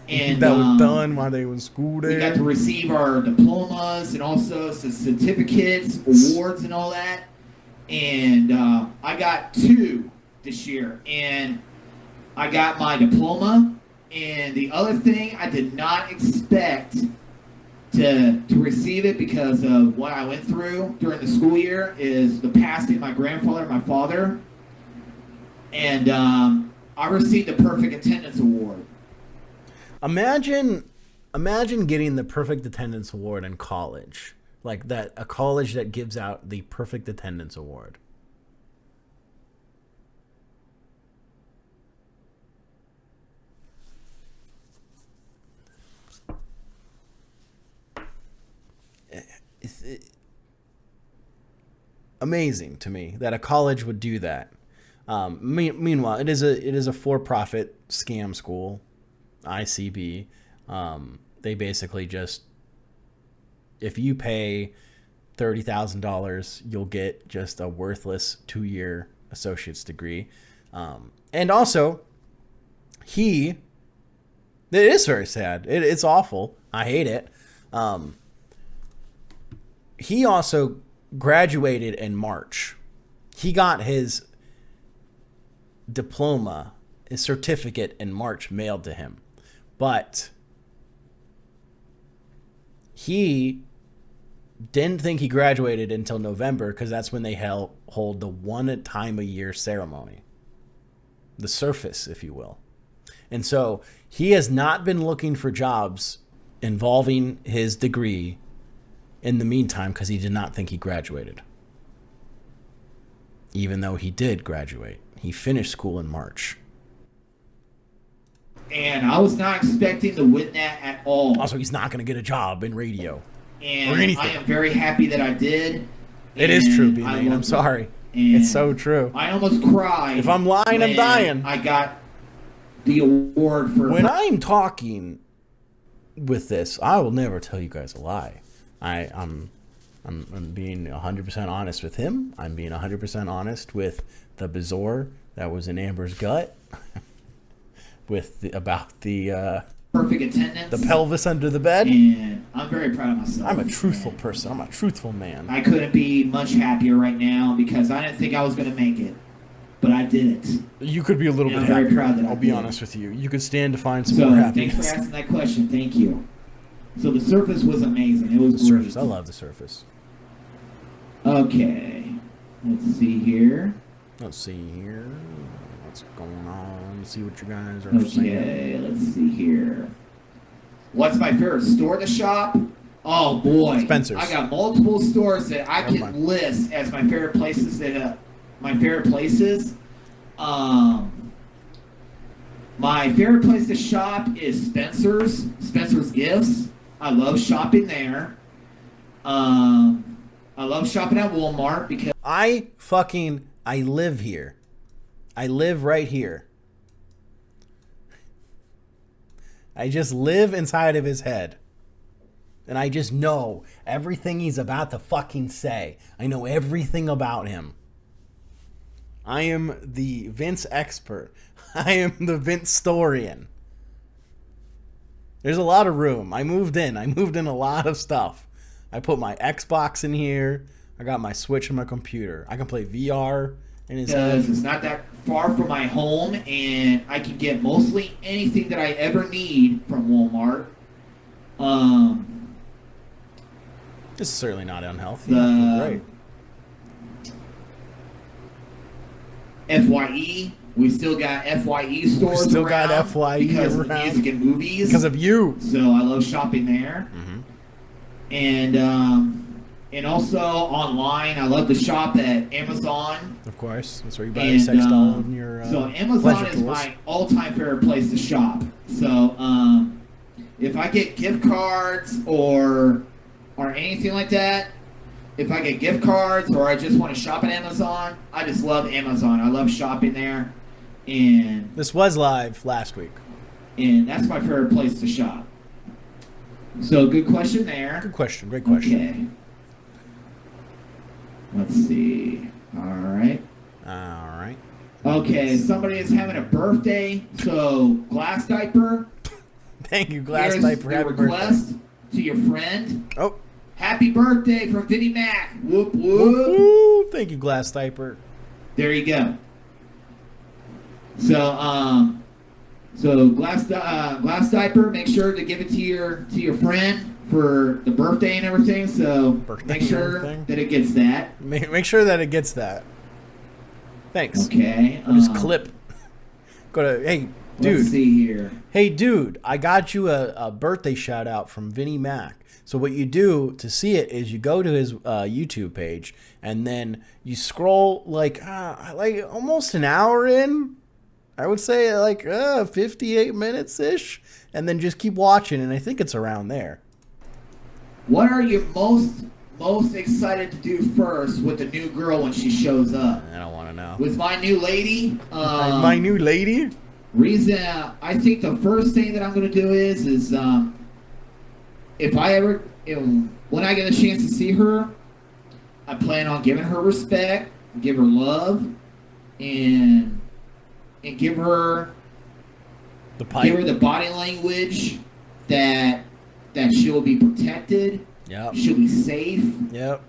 And that was done while they were in school there. We got to receive our diplomas and also some certificates, awards, and all that. And I got 2 this year. And I got my diploma. And the other thing, I did not expect to receive it because of what I went through during the school year, is the passing of my grandfather and my father. And I received the Perfect Attendance Award. Imagine getting the perfect attendance award in college. Like that, a college that gives out the perfect attendance award. It's amazing to me that a college would do that. Meanwhile, it is a for-profit scam school, ICB. They basically just, if you pay $30,000, you'll get just a worthless 2-year associate's degree. And also, it is very sad. It's awful. I hate it. He also graduated in March. He got his diploma, his certificate in March mailed to him. But he didn't think he graduated until November because that's when they hold the one time a year ceremony. The surface, if you will. And so he has not been looking for jobs involving his degree in the meantime because he did not think he graduated. Even though he did graduate. He finished school in March. And I was not expecting to win that at all. Also, he's not going to get a job in radio and or anything. I am very happy that I did. It is true, B-Man. I'm sorry. It's so true. I almost cried. If I'm lying, I'm dying. I got the award for... When I'm talking with this, I will never tell you guys a lie. I'm being 100% honest with him. I'm being 100% honest with the bezoar that was in Amber's gut. About the perfect attendance, the pelvis under the bed. And I'm very proud of myself. I'm a truthful person. I'm a truthful man. I couldn't be much happier right now because I didn't think I was going to make it, but I did it. You could be a little bit happier. I'm very proud that I'll be honest with you. You could stand to find some more happiness. Thanks for asking that question. Thank you. So the surface was amazing. It was great. Surface. I love the surface. Okay. Let's see here. What's going on? Let's see what you guys are saying. Okay, let's see here. What's my favorite store to shop? Oh boy, Spencer's. I got multiple stores that I can list as my favorite places. My favorite places. My favorite place to shop is Spencer's. Spencer's Gifts. I love shopping there. I love shopping at Walmart because I live here. I live right here. I just live inside of his head. And I just know everything he's about to fucking say. I know everything about him. I am the Vince expert. I am the Vince-storian. There's a lot of room. I moved in a lot of stuff. I put my Xbox in here. I got my Switch and my computer. I can play VR in his head. It's not that far from my home, and I can get mostly anything that I ever need from Walmart. This is certainly not unhealthy. Great. FYE. We still got FYE stores. We still got FYE because around. Of music and movies. Because of you. So I love shopping there. Mm-hmm. And also online, I love to shop at Amazon. Of course, that's where you buy your sex doll and your so Amazon is my all-time favorite place to shop. So if I get gift cards or anything like that, if I get gift cards or I just want to shop at Amazon, I just love Amazon. I love shopping there. And this was live last week. And that's my favorite place to shop. So good question there. Good question. Great question. Okay. Let's see. All right. Okay, somebody is having a birthday, so glass diaper. Thank you, glass diaper. Happy request to your friend. Oh. Happy birthday from Vinnie Mac. Whoop, whoop. Woo, thank you, glass diaper. There you go. So glass diaper. Make sure to give it to your friend for the birthday and everything. So make sure that it gets that. Make sure that it gets that. Thanks. Okay. I'll just clip. Go to Dude. Let's see here. Hey, dude, I got you a birthday shout out from Vinnie Mac. So what you do to see it is you go to his YouTube page and then you scroll like almost an hour in. I would say 58 minutes ish, and then just keep watching. And I think it's around there. What are you most excited to do first with the new girl when she shows up? I don't want to know. With my new lady? My new lady? Reason I think the first thing that I'm going to do is if I ever, when I get a chance to see her, I plan on giving her respect, give her love, and give her the body language that she'll be protected. Yep. She'll be safe. Yep.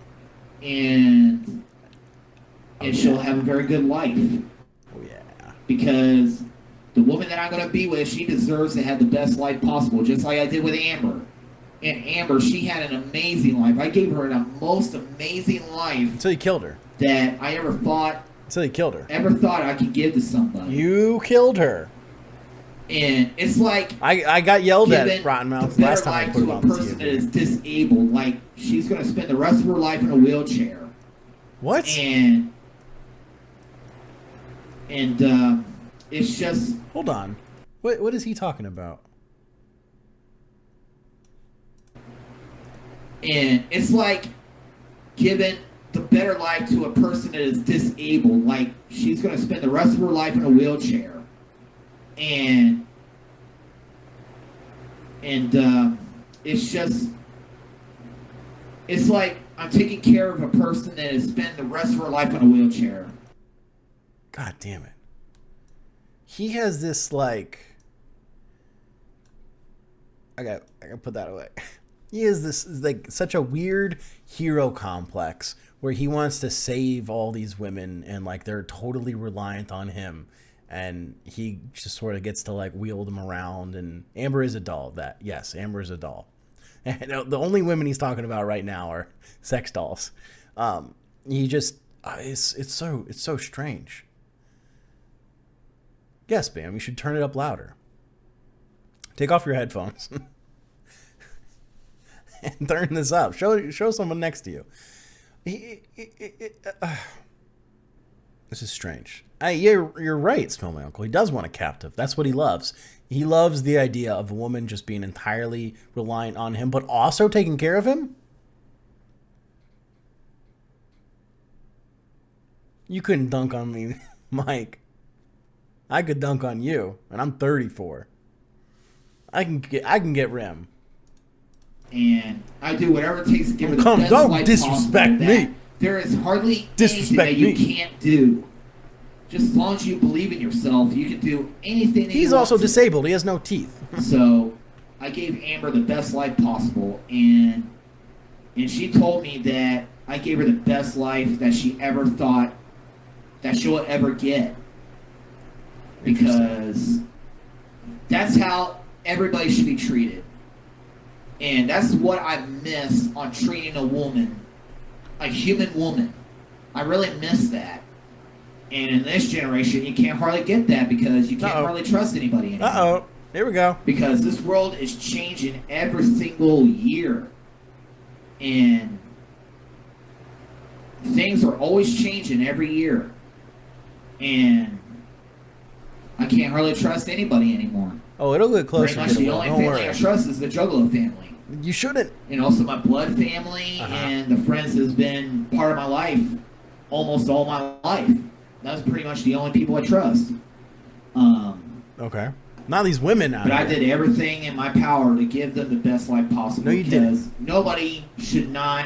And she'll have a very good life. Oh yeah. Because the woman that I'm going to be with, she deserves to have the best life possible, just like I did with Amber. And Amber, she had an amazing life. I gave her the most amazing life. Until you killed her. That I ever thought. Until you killed her. Ever thought I could give to somebody. You killed her. And it's like I got yelled at Rotten Mouth last time I put it on to a person that is disabled. Like she's going to spend the rest of her life in a wheelchair. What? And it's just. Hold on. What is he talking about? And it's like giving the better life to a person that is disabled. Like she's going to spend the rest of her life in a wheelchair. And it's just, it's like I'm taking care of a person that has spent the rest of her life in a wheelchair. God damn it. He has this like, I got to put that away. He has this like such a weird hero complex where he wants to save all these women and like they're totally reliant on him. And he just sort of gets to like wheel them around. And Amber is a doll. Yes, Amber is a doll. And the only women he's talking about right now are sex dolls. He just it's so strange. Yes, Bam, you should turn it up louder. Take off your headphones and turn this up. Show someone next to you. This is strange. You're right, Smell My Uncle. He does want a captive. That's what he loves. He loves the idea of a woman just being entirely reliant on him, but also taking care of him. You couldn't dunk on me, Mike. I could dunk on you, and I'm 34. I can get rim. And I do whatever it takes to give her the best life possible. Don't disrespect me. There is hardly anything that you can't do. Just as long as you believe in yourself, you can do anything that He's also disabled. He has no teeth. So I gave Amber the best life possible, and she told me that I gave her the best life that she ever thought that she'll ever get. Because that's how everybody should be treated. And that's what I miss on treating a woman, a human woman. I really miss that. And in this generation, you can't hardly get that because you can't hardly trust anybody anymore. Uh-oh. Here we go. Because this world is changing every single year. And things are always changing every year. And I can't hardly trust anybody anymore. Oh, it'll get closer. Pretty much the only family I trust is the Juggalo family. You shouldn't. And also my blood family and the friends that's been part of my life almost all my life. That's pretty much the only people I trust. Okay. Not these women out But here. I did everything in my power to give them the best life possible. No, you because didn't. Nobody should not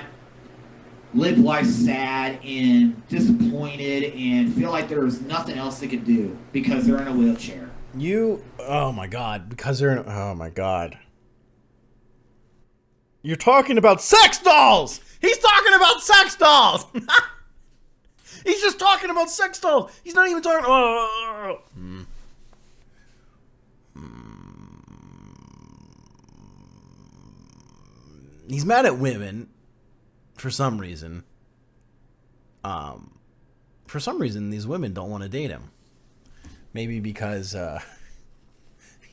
live life sad and disappointed and feel like there's nothing else they can do because they're in a wheelchair. Oh my God. Because they're in, oh my God. You're talking about sex dolls! He's talking about sex dolls! He's just talking about sex dolls! He's not even talking... He's mad at women for some reason. For some reason, these women don't want to date him. Maybe because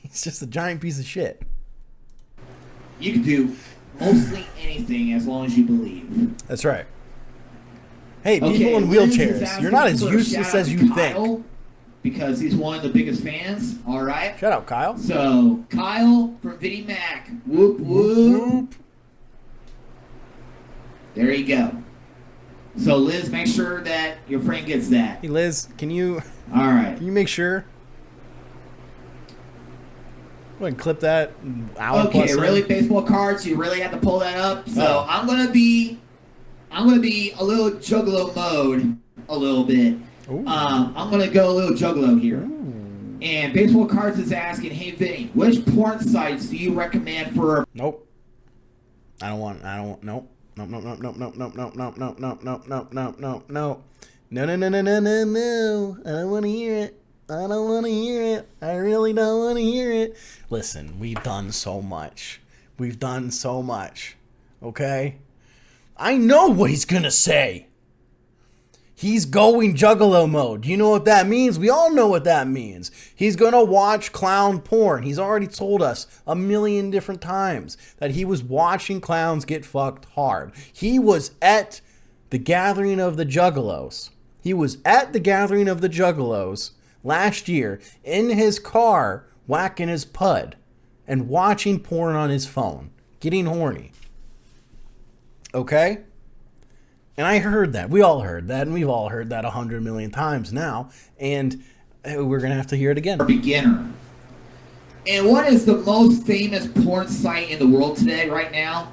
He's just a giant piece of shit. You can do mostly anything as long as you believe. That's right. Hey, people in wheelchairs, you're not as useless as you think. Because he's one of the biggest fans. All right. Shout out, Kyle. So, Kyle from Viddy Mac. Whoop, whoop. There you go. So, Liz, make sure that your friend gets that. Hey, Liz, can you... All right. Can you make sure? Go ahead and clip that. Okay, really, baseball cards? You really have to pull that up? So, I'm gonna be a little juggalo mode a little bit. I'm going to go a little juggalo here. Ooh. And Baseball Cards is asking, hey, Vinny, which porn sites do you recommend for... Nope. Nope. No. I don't want to hear it. I really don't want to hear it. Listen, we've done so much. Okay? I know what he's going to say. He's going juggalo mode. Do you know what that means? We all know what that means. He's going to watch clown porn. He's already told us a million different times that he was watching clowns get fucked hard. He was at the gathering of the juggalos. Last year in his car whacking his pud and watching porn on his phone, getting horny. Okay? And I heard that. We all heard that, and we've all heard that 100 million times now. And we're going to have to hear it again. Beginner. And what is the most famous porn site in the world today, right now?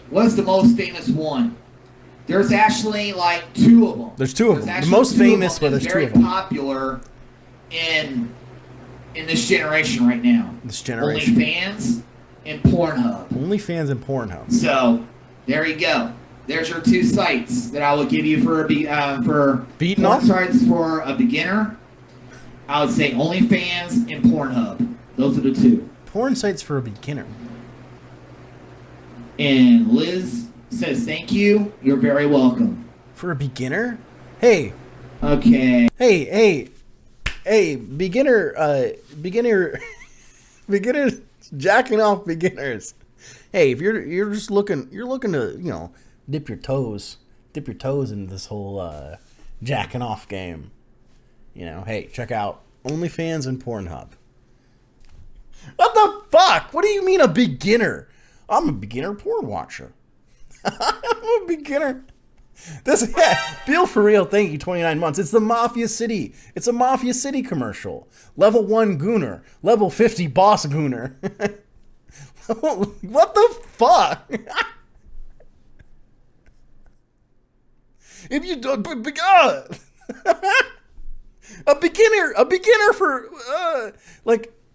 What's the most famous one? There's actually like two of them. There's two of them. The most famous, but there's two of them. Very popular in this generation right now. OnlyFans and Pornhub. So, there you go. There's your two sites that I will give you for porn sites for a beginner. I would say OnlyFans and Pornhub. Those are the two. Porn sites for a beginner. And Liz says thank you. You're very welcome. For a beginner? Hey. Okay. Hey, beginner, beginners, jacking off beginners. Hey, if you're just looking to, dip your toes into this whole jacking off game. Hey, check out OnlyFans and Pornhub. What the fuck? What do you mean a beginner? I'm a beginner porn watcher. I'm a beginner. Bill for real, thank you, 29 months. It's the Mafia City. It's a Mafia City commercial. Level 1 Gooner. Level 50 Boss Gooner. What the fuck? If you don't, a beginner for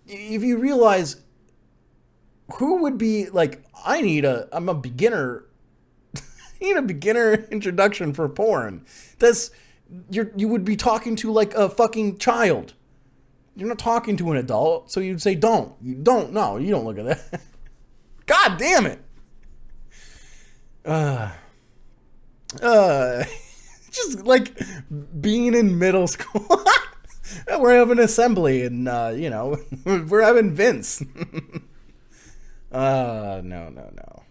if you realize who would be like, I'm a beginner. I need a beginner introduction for porn. You would be talking to like a fucking child. You're not talking to an adult, so you'd say don't. You don't look at that. God damn it. Just like being in middle school. We're having an assembly and we're having Vince. No.